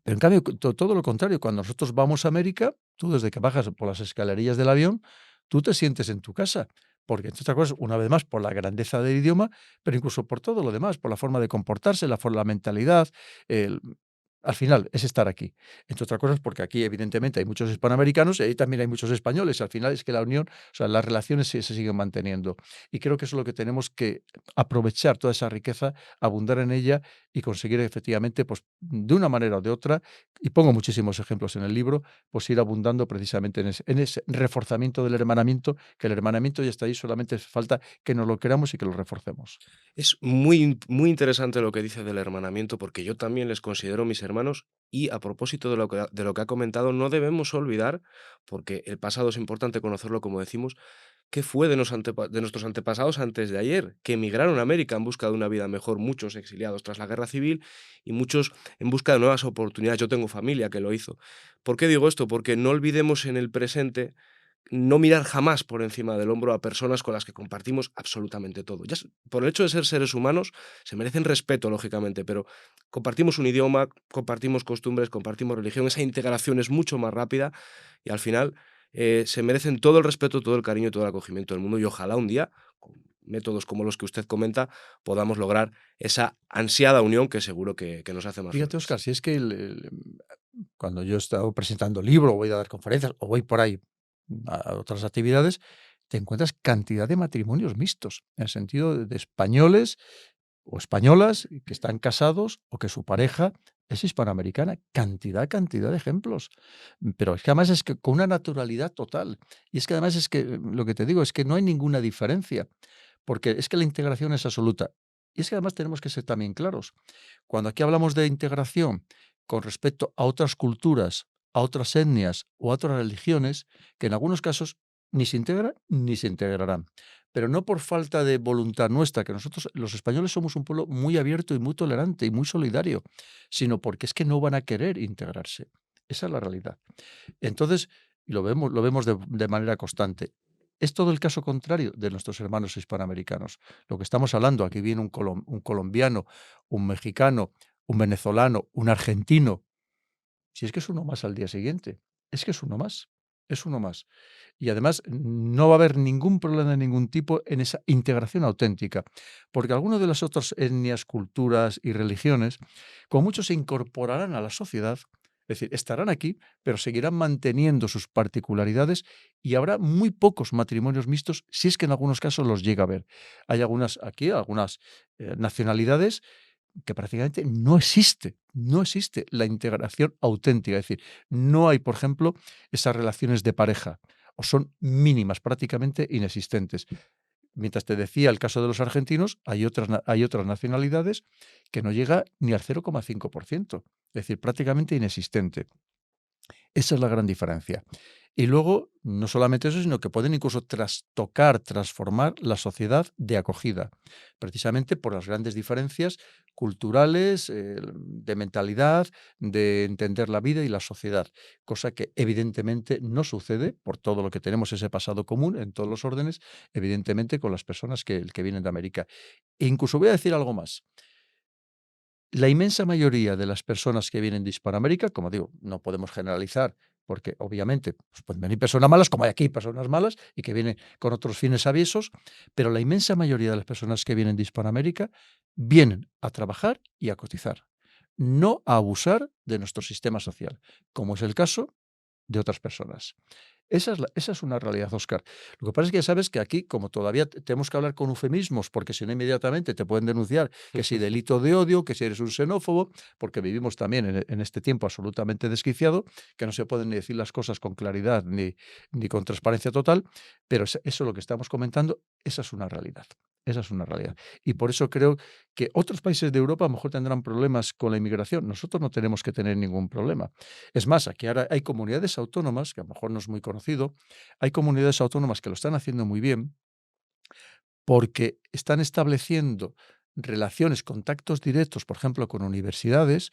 Pero en cambio, todo lo contrario, cuando nosotros vamos a América, tú desde que bajas por las escalerillas del avión, tú te sientes en tu casa. Porque, entre otras cosas, una vez más, por la grandeza del idioma, pero incluso por todo lo demás, por la forma de comportarse, la mentalidad, el, al final es estar aquí. Entre otras cosas, porque aquí evidentemente hay muchos hispanoamericanos y ahí también hay muchos españoles. Al final es que la unión, o sea, las relaciones se siguen manteniendo. Y creo que eso es lo que tenemos que aprovechar, toda esa riqueza, abundar en ella y conseguir efectivamente, pues de una manera o de otra, y pongo muchísimos ejemplos en el libro, pues ir abundando precisamente en ese reforzamiento del hermanamiento, que el hermanamiento ya está ahí, solamente falta que nos lo queramos y que lo reforcemos. Es muy interesante lo que dice del hermanamiento, porque yo también les considero mis hermanos y a propósito de lo que ha comentado, no debemos olvidar, porque el pasado es importante conocerlo, como decimos, qué fue de nuestros antepasados antes de ayer, que emigraron a América en busca de una vida mejor, muchos exiliados tras la guerra civil y muchos en busca de nuevas oportunidades. Yo tengo familia que lo hizo. ¿Por qué digo esto? Porque no olvidemos en el presente no mirar jamás por encima del hombro a personas con las que compartimos absolutamente todo. Por el hecho de ser seres humanos, se merecen respeto, lógicamente, pero compartimos un idioma, compartimos costumbres, compartimos religión, esa integración es mucho más rápida y al final se merecen todo el respeto, todo el cariño y todo el acogimiento del mundo y ojalá un día, con métodos como los que usted comenta, podamos lograr esa ansiada unión que seguro que nos hace más Fíjate, Oscar, fuertes. si es que cuando yo he estado presentando libro, o voy a dar conferencias, o voy por ahí a otras actividades, te encuentras cantidad de matrimonios mixtos, en el sentido de españoles o españolas que están casados o que su pareja es hispanoamericana. Cantidad de ejemplos. Pero es que además es que con una naturalidad total. Y es que además es que lo que te digo es que no hay ninguna diferencia, porque es que la integración es absoluta. Y es que además tenemos que ser también claros. Cuando aquí hablamos de integración con respecto a otras culturas, a otras etnias o a otras religiones, que en algunos casos ni se integran ni se integrarán. Pero no por falta de voluntad nuestra, que nosotros los españoles somos un pueblo muy abierto y muy tolerante y muy solidario, sino porque es que no van a querer integrarse. Esa es la realidad. Entonces, y lo vemos de manera constante. Es todo el caso contrario de nuestros hermanos hispanoamericanos. Lo que estamos hablando, aquí viene un colombiano, un mexicano, un venezolano, un argentino. Si es que es uno más al día siguiente, es que es uno más, es uno más. Y además no va a haber ningún problema de ningún tipo en esa integración auténtica, porque algunas de las otras etnias, culturas y religiones, como muchos se incorporarán a la sociedad, es decir, estarán aquí, pero seguirán manteniendo sus particularidades y habrá muy pocos matrimonios mixtos, si es que en algunos casos los llega a ver. Hay algunas nacionalidades que prácticamente no existe la integración auténtica. Es decir, no hay, por ejemplo, esas relaciones de pareja, o son mínimas, prácticamente inexistentes. Mientras te decía el caso de los argentinos, hay otras nacionalidades que no llega ni al 0,5%, es decir, prácticamente inexistente. Esa es la gran diferencia. Y luego, no solamente eso, sino que pueden incluso trastocar, transformar la sociedad de acogida, precisamente por las grandes diferencias culturales, de mentalidad, de entender la vida y la sociedad, cosa que evidentemente no sucede por todo lo que tenemos ese pasado común en todos los órdenes, evidentemente con las personas que vienen de América. E incluso voy a decir algo más. La inmensa mayoría de las personas que vienen de Hispanoamérica, como digo, no podemos generalizar, porque obviamente pues pueden venir personas malas, como hay aquí personas malas y que vienen con otros fines aviesos, pero la inmensa mayoría de las personas que vienen de Hispanoamérica vienen a trabajar y a cotizar, no a abusar de nuestro sistema social, como es el caso de otras personas. Esa es una realidad, Óscar. Lo que pasa es que ya sabes que aquí, como todavía tenemos que hablar con eufemismos, porque si no inmediatamente te pueden denunciar que si delito de odio, que si eres un xenófobo, porque vivimos también en este tiempo absolutamente desquiciado, que no se pueden ni decir las cosas con claridad ni con transparencia total, pero eso es lo que estamos comentando, esa es una realidad. Esa es una realidad. Y por eso creo que otros países de Europa a lo mejor tendrán problemas con la inmigración. Nosotros no tenemos que tener ningún problema. Es más, aquí ahora hay comunidades autónomas, que a lo mejor no es muy conocido, hay comunidades autónomas que lo están haciendo muy bien porque están estableciendo relaciones, contactos directos, por ejemplo, con universidades,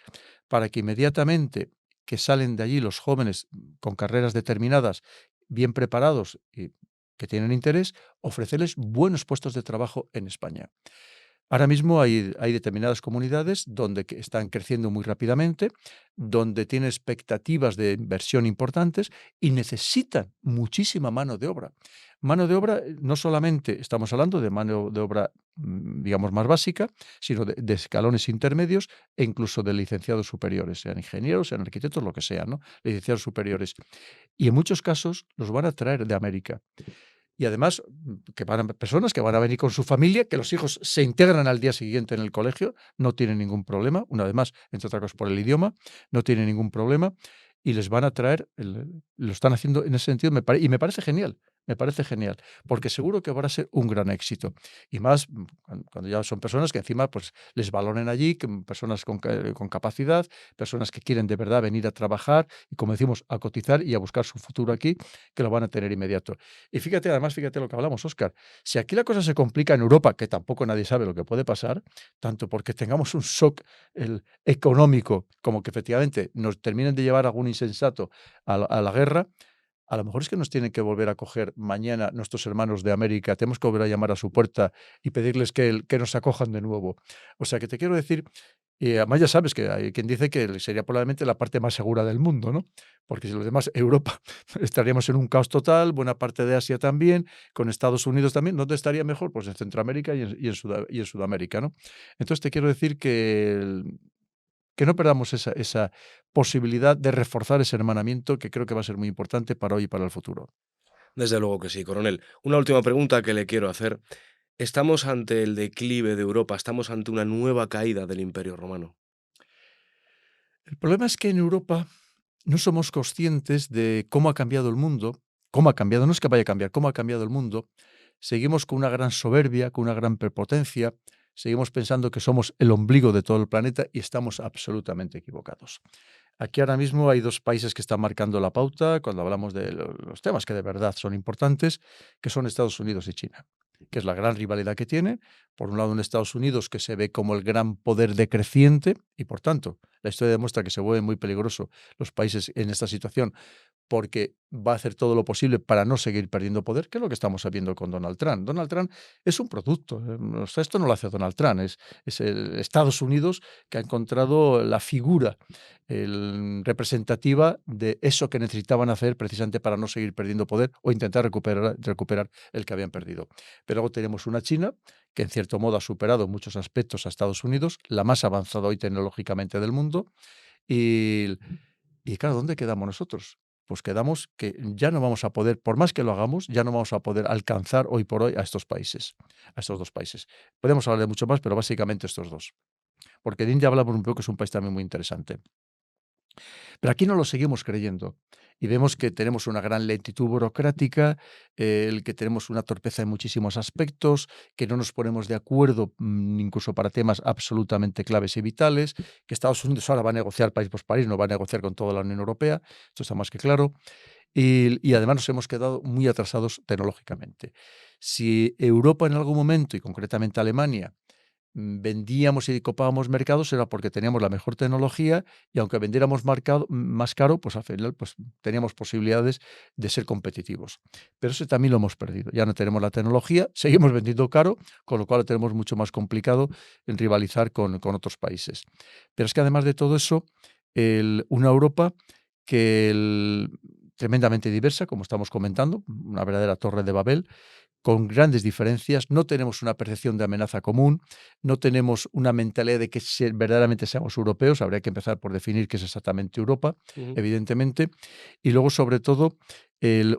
para que inmediatamente que salen de allí los jóvenes con carreras determinadas, bien preparados y que tienen interés, ofrecerles buenos puestos de trabajo en España. Ahora mismo hay determinadas comunidades donde están creciendo muy rápidamente, donde tienen expectativas de inversión importantes y necesitan muchísima mano de obra. Mano de obra, no solamente estamos hablando de mano de obra, digamos, más básica, sino de escalones intermedios e incluso de licenciados superiores, sean ingenieros, sean arquitectos, lo que sea, ¿no? Licenciados superiores. Y en muchos casos los van a traer de América. Y además, que van a personas que van a venir con su familia, que los hijos se integran al día siguiente en el colegio, no tienen ningún problema, una vez más, entre otras cosas por el idioma, no tienen ningún problema, y les van a traer, lo están haciendo en ese sentido, y me parece genial, porque seguro que van a ser un gran éxito. Y más cuando ya son personas que encima pues, les valoren allí, que personas con capacidad, personas que quieren de verdad venir a trabajar y, como decimos, a cotizar y a buscar su futuro aquí, que lo van a tener inmediato. Y fíjate, además, fíjate lo que hablamos, Óscar. Si aquí la cosa se complica en Europa, que tampoco nadie sabe lo que puede pasar, tanto porque tengamos un shock económico, como que efectivamente nos terminen de llevar algún insensato a la guerra, a lo mejor es que nos tienen que volver a coger mañana nuestros hermanos de América, tenemos que volver a llamar a su puerta y pedirles que nos acojan de nuevo. O sea, que te quiero decir, y además ya sabes que hay quien dice que sería probablemente la parte más segura del mundo, ¿no? Porque si los demás, Europa, estaríamos en un caos total, buena parte de Asia también, con Estados Unidos también, ¿dónde estaría mejor? Pues en Centroamérica y en Sudamérica, ¿no? Entonces te quiero decir que no perdamos esa posibilidad de reforzar ese hermanamiento que creo que va a ser muy importante para hoy y para el futuro. Desde luego que sí, coronel. Una última pregunta que le quiero hacer. ¿Estamos ante el declive de Europa? ¿Estamos ante una nueva caída del Imperio Romano? El problema es que en Europa no somos conscientes de cómo ha cambiado el mundo, cómo ha cambiado, no es que vaya a cambiar, cómo ha cambiado el mundo. Seguimos con una gran soberbia, con una gran prepotencia, seguimos pensando que somos el ombligo de todo el planeta y estamos absolutamente equivocados. Aquí ahora mismo hay dos países que están marcando la pauta cuando hablamos de los temas que de verdad son importantes, que son Estados Unidos y China, que es la gran rivalidad que tiene. Por un lado, en Estados Unidos, que se ve como el gran poder decreciente y, por tanto, la historia demuestra que se vuelve muy peligroso los países en esta situación porque va a hacer todo lo posible para no seguir perdiendo poder, que es lo que estamos viendo con Donald Trump. Donald Trump es un producto, o sea, esto no lo hace Donald Trump, es el Estados Unidos que ha encontrado la figura representativa de eso que necesitaban hacer precisamente para no seguir perdiendo poder o intentar recuperar el que habían perdido. Pero luego tenemos una China que en cierto modo ha superado en muchos aspectos a Estados Unidos, la más avanzada hoy tecnológicamente del mundo, y, y claro, ¿dónde quedamos nosotros? Pues quedamos que ya no vamos a poder, por más que lo hagamos, ya no vamos a poder alcanzar hoy por hoy a estos países, a estos dos países. Podemos hablar de mucho más, pero básicamente estos dos. Porque de India hablamos un poco, que es un país también muy interesante. Pero aquí no lo seguimos creyendo y vemos que tenemos una gran lentitud burocrática, el que tenemos una torpeza en muchísimos aspectos, que no nos ponemos de acuerdo, incluso para temas absolutamente claves y vitales, que Estados Unidos ahora va a negociar país por país, no va a negociar con toda la Unión Europea, esto está más que claro, y además nos hemos quedado muy atrasados tecnológicamente. Si Europa en algún momento, y concretamente Alemania, vendíamos y copábamos mercados era porque teníamos la mejor tecnología y aunque vendiéramos más caro, pues al final pues, teníamos posibilidades de ser competitivos. Pero eso también lo hemos perdido. Ya no tenemos la tecnología, seguimos vendiendo caro, con lo cual lo tenemos mucho más complicado en rivalizar con otros países. Pero es que además de todo eso, una Europa que tremendamente diversa, como estamos comentando, una verdadera torre de Babel, con grandes diferencias. No tenemos una percepción de amenaza común, no tenemos una mentalidad de que verdaderamente seamos europeos. Habría que empezar por definir qué es exactamente Europa, Ujú. evidentemente. Y luego, sobre todo,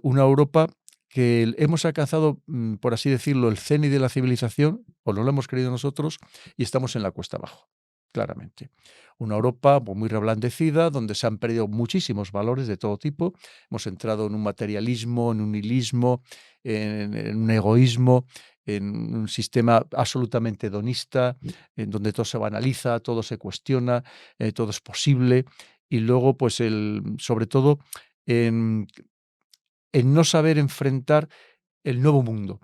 una Europa que hemos alcanzado, por así decirlo, el cenit de la civilización, o no lo hemos creído nosotros, y estamos en la cuesta abajo, claramente. Una Europa pues, muy reblandecida, donde se han perdido muchísimos valores de todo tipo. Hemos entrado en un materialismo, en un nihilismo, en un egoísmo, en un sistema absolutamente hedonista, en donde todo se banaliza, todo se cuestiona, todo es posible. Y luego, pues, sobre todo, en, en no saber enfrentar el nuevo mundo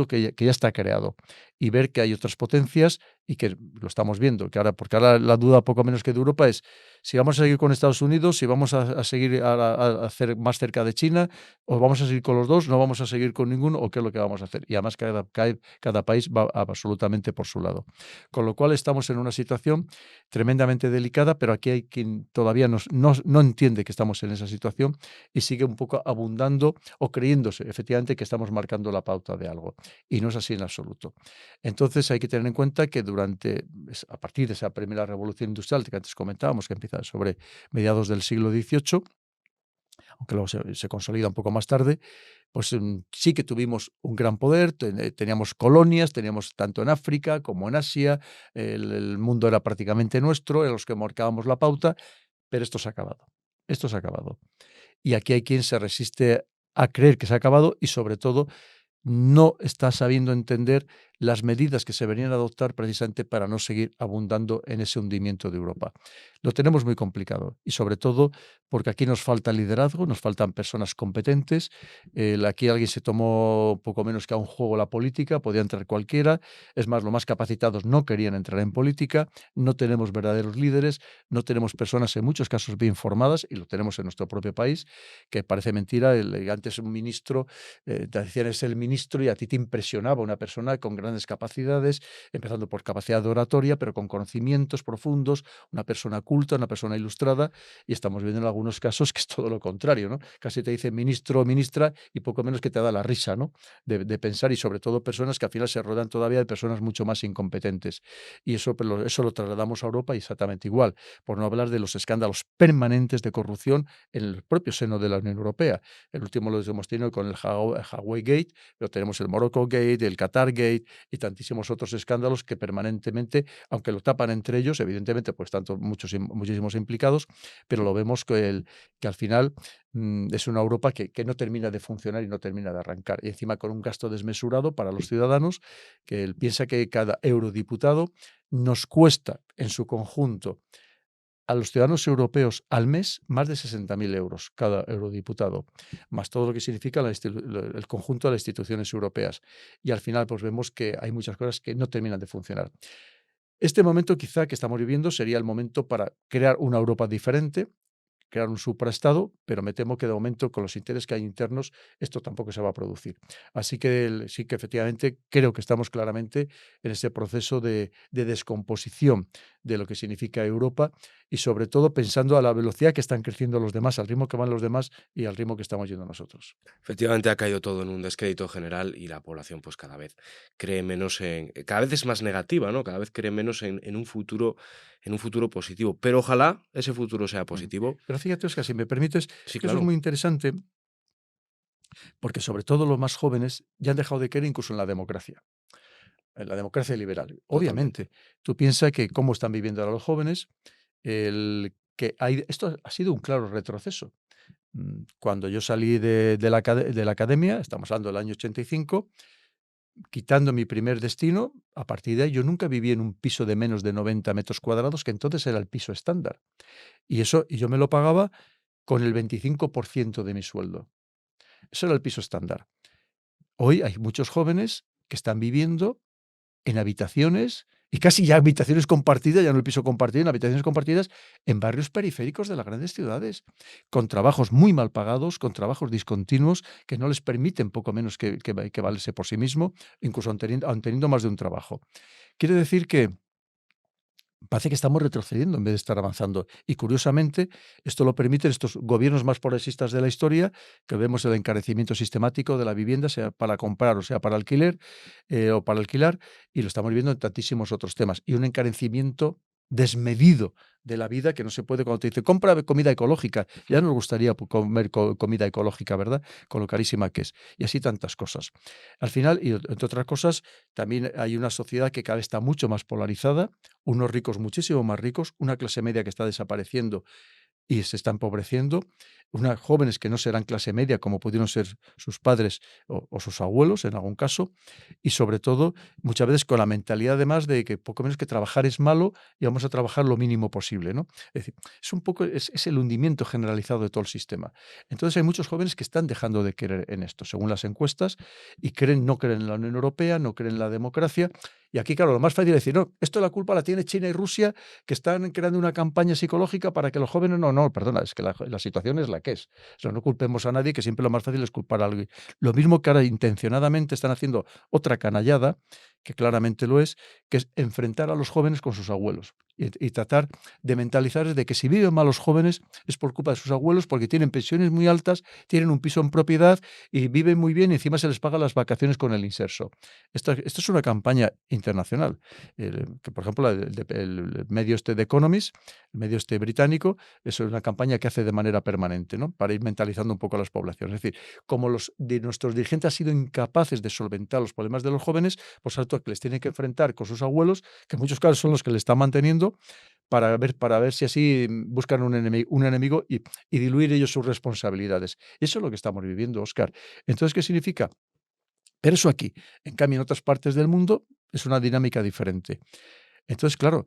que ya está creado, y ver que hay otras potencias y que lo estamos viendo, que ahora, porque ahora la duda poco menos que de Europa es si vamos a seguir con Estados Unidos, si vamos a seguir a hacer más cerca de China, o vamos a seguir con los dos, no vamos a seguir con ninguno, o qué es lo que vamos a hacer. Y además cada país va absolutamente por su lado. Con lo cual estamos en una situación tremendamente delicada, pero aquí hay quien todavía no entiende que estamos en esa situación y sigue un poco abundando o creyéndose efectivamente que estamos marcando la pauta de algo. Y no es así en absoluto. Entonces hay que tener en cuenta que a partir de esa primera revolución industrial que antes comentábamos, que empieza sobre mediados del siglo XVIII, aunque luego se consolida un poco más tarde, pues sí que tuvimos un gran poder, teníamos colonias, teníamos tanto en África como en Asia, el mundo era prácticamente nuestro, en los que marcábamos la pauta, pero esto se ha acabado. Esto se ha acabado. Y aquí hay quien se resiste a creer que se ha acabado y, sobre todo, no está sabiendo entender las medidas que se venían a adoptar precisamente para no seguir abundando en ese hundimiento de Europa. Lo tenemos muy complicado y sobre todo porque aquí nos falta liderazgo, nos faltan personas competentes. Aquí alguien se tomó poco menos que a un juego la política, podía entrar cualquiera. Es más, los más capacitados no querían entrar en política. No tenemos verdaderos líderes, no tenemos personas en muchos casos bien formadas y lo tenemos en nuestro propio país, que parece mentira. Antes un ministro te decían es el ministro y a ti te impresionaba una persona con grandes capacidades, empezando por capacidad de oratoria, pero con conocimientos profundos, una persona culta, una persona ilustrada, y estamos viendo en algunos casos que es todo lo contrario, ¿no? Casi te dicen ministro o ministra y poco menos que te da la risa, ¿no? De pensar, y sobre todo personas que al final se rodean todavía de personas mucho más incompetentes. Y eso lo trasladamos a Europa y exactamente igual, por no hablar de los escándalos permanentes de corrupción en el propio seno de la Unión Europea. El último lo hemos tenido con el Huawei Gate, pero tenemos el Morocco Gate, el Qatar Gate y tantísimos otros escándalos que permanentemente, aunque lo tapan entre ellos, evidentemente, pues tanto muchísimos implicados, pero lo vemos que al final es una Europa que no termina de funcionar y no termina de arrancar. Y encima con un gasto desmesurado para los ciudadanos, que él piensa que cada eurodiputado nos cuesta en su conjunto a los ciudadanos europeos al mes más de 60.000 euros cada eurodiputado, más todo lo que significa el conjunto de las instituciones europeas. Y al final, pues vemos que hay muchas cosas que no terminan de funcionar. Este momento quizá que estamos viviendo sería el momento para crear una Europa diferente, crear un supraestado, pero me temo que de momento, con los intereses que hay internos, esto tampoco se va a producir. Así que sí que efectivamente creo que estamos claramente en ese proceso de descomposición de lo que significa Europa y sobre todo pensando a la velocidad que están creciendo los demás, al ritmo que van los demás y al ritmo que estamos yendo nosotros. Efectivamente ha caído todo en un descrédito general y la población pues cada vez cree menos cada vez es más negativa, ¿no? Cada vez cree menos en un futuro positivo. Pero ojalá ese futuro sea Mm. positivo. Pero fíjate, Oscar, si me permites, Sí, que eso es claro, muy interesante porque sobre todo los más jóvenes ya han dejado de creer incluso en la democracia liberal. totalmente. Obviamente, tú piensas que cómo están viviendo ahora los jóvenes, esto ha sido un claro retroceso. Cuando yo salí de la academia, estamos hablando del año 85, quitando mi primer destino, a partir de ahí yo nunca viví en un piso de menos de 90 metros cuadrados, que entonces era el piso estándar. Y yo me lo pagaba con el 25% de mi sueldo. Eso era el piso estándar. Hoy hay muchos jóvenes que están viviendo en habitaciones, y casi ya habitaciones compartidas, ya no el piso compartido, en habitaciones compartidas en barrios periféricos de las grandes ciudades, con trabajos muy mal pagados, con trabajos discontinuos que no les permiten poco menos que valerse por sí mismo, incluso aun teniendo más de un trabajo. Quiere decir que parece que estamos retrocediendo en vez de estar avanzando. Y curiosamente, esto lo permiten estos gobiernos más progresistas de la historia, que vemos el encarecimiento sistemático de la vivienda, sea para comprar o sea para alquiler, o para alquilar, y lo estamos viendo en tantísimos otros temas. Y un encarecimiento desmedido de la vida que no se puede cuando te dice compra comida ecológica. Ya nos gustaría comer comida ecológica, ¿verdad? Con lo carísima que es. Y así tantas cosas. Al final, y entre otras cosas, también hay una sociedad que cada vez está mucho más polarizada, unos ricos muchísimo más ricos, una clase media que está desapareciendo y se está empobreciendo, unas jóvenes que no serán clase media como pudieron ser sus padres o sus abuelos en algún caso, y sobre todo muchas veces con la mentalidad además de que poco menos que trabajar es malo y vamos a trabajar lo mínimo posible, ¿no? Es decir, es un poco, es el hundimiento generalizado de todo el sistema. Entonces hay muchos jóvenes que están dejando de creer en esto, según las encuestas, y no creen en la Unión Europea, no creen en la democracia. Y aquí, claro, lo más fácil es decir, no, esto la culpa la tiene China y Rusia, que están creando una campaña psicológica para que los jóvenes no, perdona, es que la situación es la que es. O sea, no culpemos a nadie, que siempre lo más fácil es culpar a alguien. Lo mismo que ahora intencionadamente están haciendo otra canallada, que claramente lo es, que es enfrentar a los jóvenes con sus abuelos y tratar de mentalizarles de que si viven mal los jóvenes es por culpa de sus abuelos, porque tienen pensiones muy altas, tienen un piso en propiedad y viven muy bien y encima se les paga las vacaciones con el inserso. Esto es una campaña internacional, que por ejemplo el medio este de Economist, el medio este británico, eso es una campaña que hace de manera permanente, ¿no? Para ir mentalizando un poco a las poblaciones. Es decir, como los de nuestros dirigentes han sido incapaces de solventar los problemas de los jóvenes, pues alto que les tienen que enfrentar con sus abuelos, que en muchos casos son los que le están manteniendo, para ver si así buscan un enemigo y diluir ellos sus responsabilidades. Eso es lo que estamos viviendo, Óscar. Entonces, ¿qué significa? Pero eso aquí. En cambio, en otras partes del mundo es una dinámica diferente. Entonces, claro,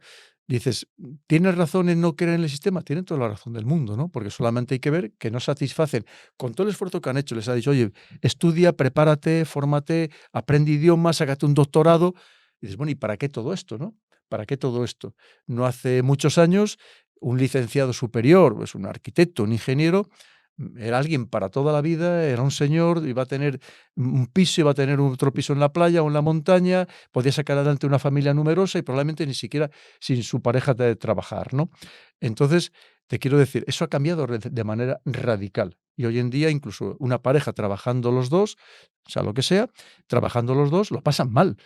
dices, ¿tienes razón en no creer en el sistema? Tienen toda la razón del mundo, ¿no? Porque solamente hay que ver que no satisfacen con todo el esfuerzo que han hecho. Les ha dicho, oye, estudia, prepárate, fórmate, aprende idiomas, sácate un doctorado. Y dices, bueno, ¿y para qué todo esto, no? ¿Para qué todo esto? No hace muchos años, un licenciado superior, pues un arquitecto, un ingeniero, era alguien para toda la vida, era un señor, iba a tener un piso, iba a tener otro piso en la playa o en la montaña, podía sacar adelante una familia numerosa y probablemente ni siquiera sin su pareja de trabajar, ¿no? Entonces, te quiero decir, eso ha cambiado de manera radical. Y hoy en día, incluso una pareja trabajando los dos, o sea, lo que sea, trabajando los dos, lo pasan mal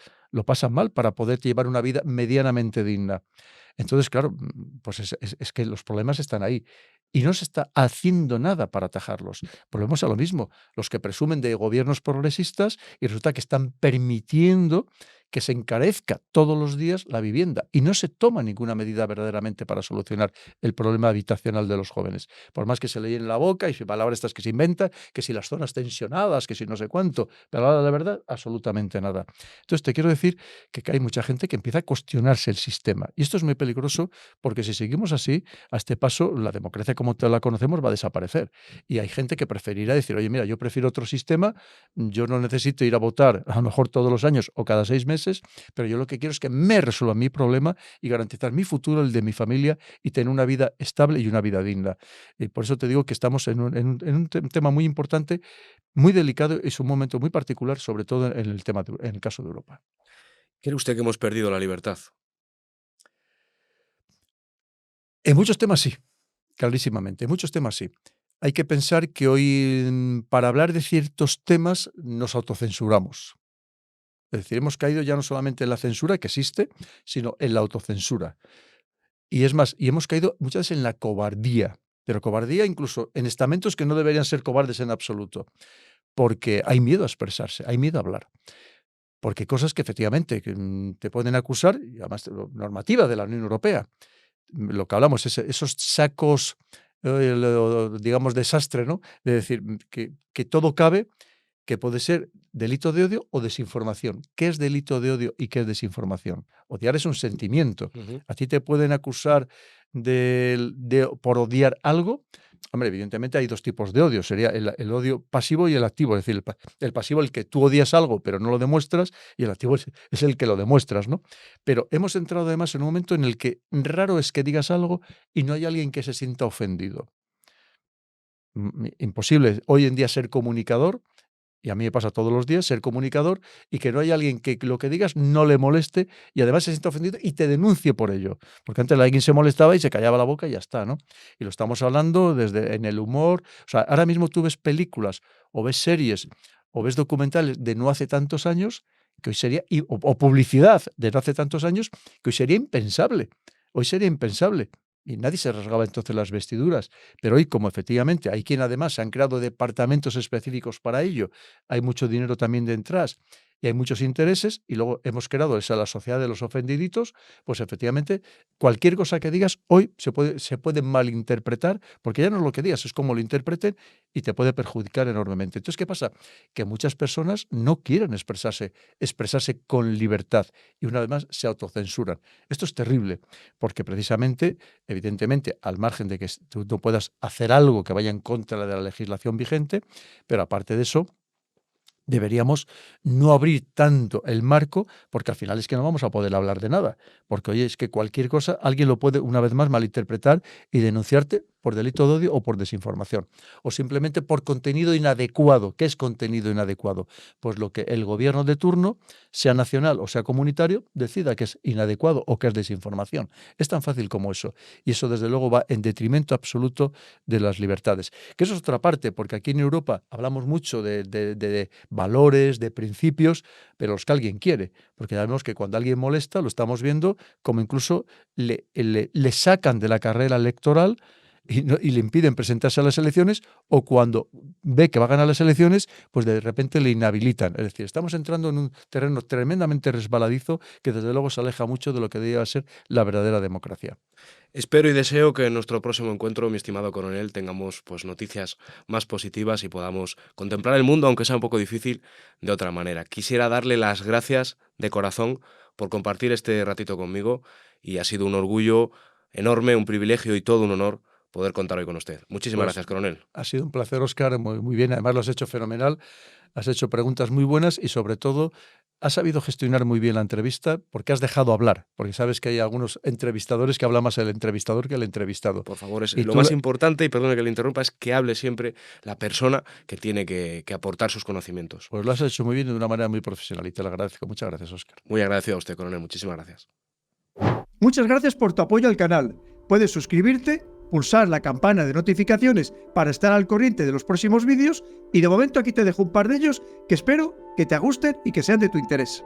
para poder llevar una vida medianamente digna. Entonces, claro, pues es que los problemas están ahí y no se está haciendo nada para atajarlos. Volvemos a lo mismo, los que presumen de gobiernos progresistas y resulta que están permitiendo que se encarezca todos los días la vivienda y no se toma ninguna medida verdaderamente para solucionar el problema habitacional de los jóvenes. Por más que se le llene la boca y palabras estas que se inventan, que si las zonas tensionadas, que si no sé cuánto, pero a la hora de la verdad, absolutamente nada. Entonces, te quiero decir que hay mucha gente que empieza a cuestionarse el sistema. Y esto es muy peligroso porque si seguimos así, a este paso, la democracia como la conocemos va a desaparecer. Y hay gente que preferirá decir, oye, mira, yo prefiero otro sistema, yo no necesito ir a votar a lo mejor todos los años o cada 6 meses, pero yo lo que quiero es que me resuelva mi problema y garantizar mi futuro, el de mi familia y tener una vida estable y una vida digna. Y por eso te digo que estamos en un tema muy importante, muy delicado, es un momento muy particular, sobre todo en el tema en el caso de Europa. ¿Cree usted que hemos perdido la libertad? En muchos temas sí, clarísimamente, en muchos temas sí. Hay que pensar que hoy, para hablar de ciertos temas, nos autocensuramos. Es decir, hemos caído ya no solamente en la censura que existe, sino en la autocensura. Y es más, y hemos caído muchas veces en la cobardía, pero cobardía incluso en estamentos que no deberían ser cobardes en absoluto, porque hay miedo a expresarse, hay miedo a hablar. Porque hay cosas que efectivamente te pueden acusar, y además normativa de la Unión Europea, lo que hablamos, esos sacos, digamos, desastre, ¿no? De decir, que todo cabe, que puede ser delito de odio o desinformación. ¿Qué es delito de odio y qué es desinformación? Odiar es un sentimiento. Ujú. A ti te pueden acusar por odiar algo. Hombre, evidentemente hay dos tipos de odio. Sería el odio pasivo y el activo. Es decir, el pasivo, el que tú odias algo pero no lo demuestras, y el activo es el que lo demuestras, ¿no? Pero hemos entrado además en un momento en el que raro es que digas algo y no hay alguien que se sienta ofendido. Imposible hoy en día ser comunicador y a mí me pasa todos los días, ser comunicador y que no haya alguien que lo que digas no le moleste y además se sienta ofendido y te denuncie por ello. Porque antes alguien se molestaba y se callaba la boca y ya está, ¿no? Y lo estamos hablando desde en el humor. O sea, ahora mismo tú ves películas o ves series o ves documentales de no hace tantos años que hoy sería, o publicidad de no hace tantos años que hoy sería impensable. Hoy sería impensable. Y nadie se rasgaba entonces las vestiduras. Pero hoy, como efectivamente hay quien además se han creado departamentos específicos para ello, hay mucho dinero también detrás y hay muchos intereses, y luego hemos creado esa la sociedad de los ofendiditos, pues efectivamente cualquier cosa que digas hoy se puede malinterpretar, porque ya no es lo que digas, es cómo lo interpreten y te puede perjudicar enormemente. Entonces, ¿qué pasa? Que muchas personas no quieren expresarse con libertad y una vez más se autocensuran. Esto es terrible, porque precisamente, evidentemente, al margen de que tú no puedas hacer algo que vaya en contra de la legislación vigente, pero aparte de eso, deberíamos no abrir tanto el marco, porque al final es que no vamos a poder hablar de nada. Porque, oye, es que cualquier cosa alguien lo puede, una vez más, malinterpretar y denunciarte por delito de odio o por desinformación. O simplemente por contenido inadecuado. ¿Qué es contenido inadecuado? Pues lo que el gobierno de turno, sea nacional o sea comunitario, decida que es inadecuado o que es desinformación. Es tan fácil como eso. Y eso, desde luego, va en detrimento absoluto de las libertades. Que eso es otra parte, porque aquí en Europa hablamos mucho de valores, de principios, pero los que alguien quiere. Porque sabemos que cuando alguien molesta, lo estamos viendo como incluso le sacan de la carrera electoral y le impiden presentarse a las elecciones, o cuando ve que va a ganar las elecciones, pues de repente le inhabilitan. Es decir, estamos entrando en un terreno tremendamente resbaladizo que desde luego se aleja mucho de lo que debería ser la verdadera democracia. Espero y deseo que en nuestro próximo encuentro, mi estimado coronel, tengamos pues noticias más positivas y podamos contemplar el mundo, aunque sea un poco difícil, de otra manera. Quisiera darle las gracias de corazón por compartir este ratito conmigo y ha sido un orgullo enorme, un privilegio y todo un honor poder contar hoy con usted. Muchísimas Pues gracias, coronel. ha sido un placer, Óscar, muy bien. Además lo has hecho fenomenal, has hecho preguntas muy buenas y sobre todo has sabido gestionar muy bien la entrevista porque has dejado hablar, porque sabes que hay algunos entrevistadores que habla más el entrevistador que el entrevistado. Por favor, Y lo tú, más importante, y perdone que le interrumpa, es que hable siempre la persona que tiene que aportar sus conocimientos. pues lo has hecho muy bien y de una manera muy profesional y te lo agradezco. Muchas gracias, Óscar. Muy agradecido a usted, coronel. Muchísimas gracias. Muchas gracias por tu apoyo al canal. Puedes suscribirte, pulsar la campana de notificaciones para estar al corriente de los próximos vídeos y de momento aquí te dejo un par de ellos que espero que te gusten y que sean de tu interés.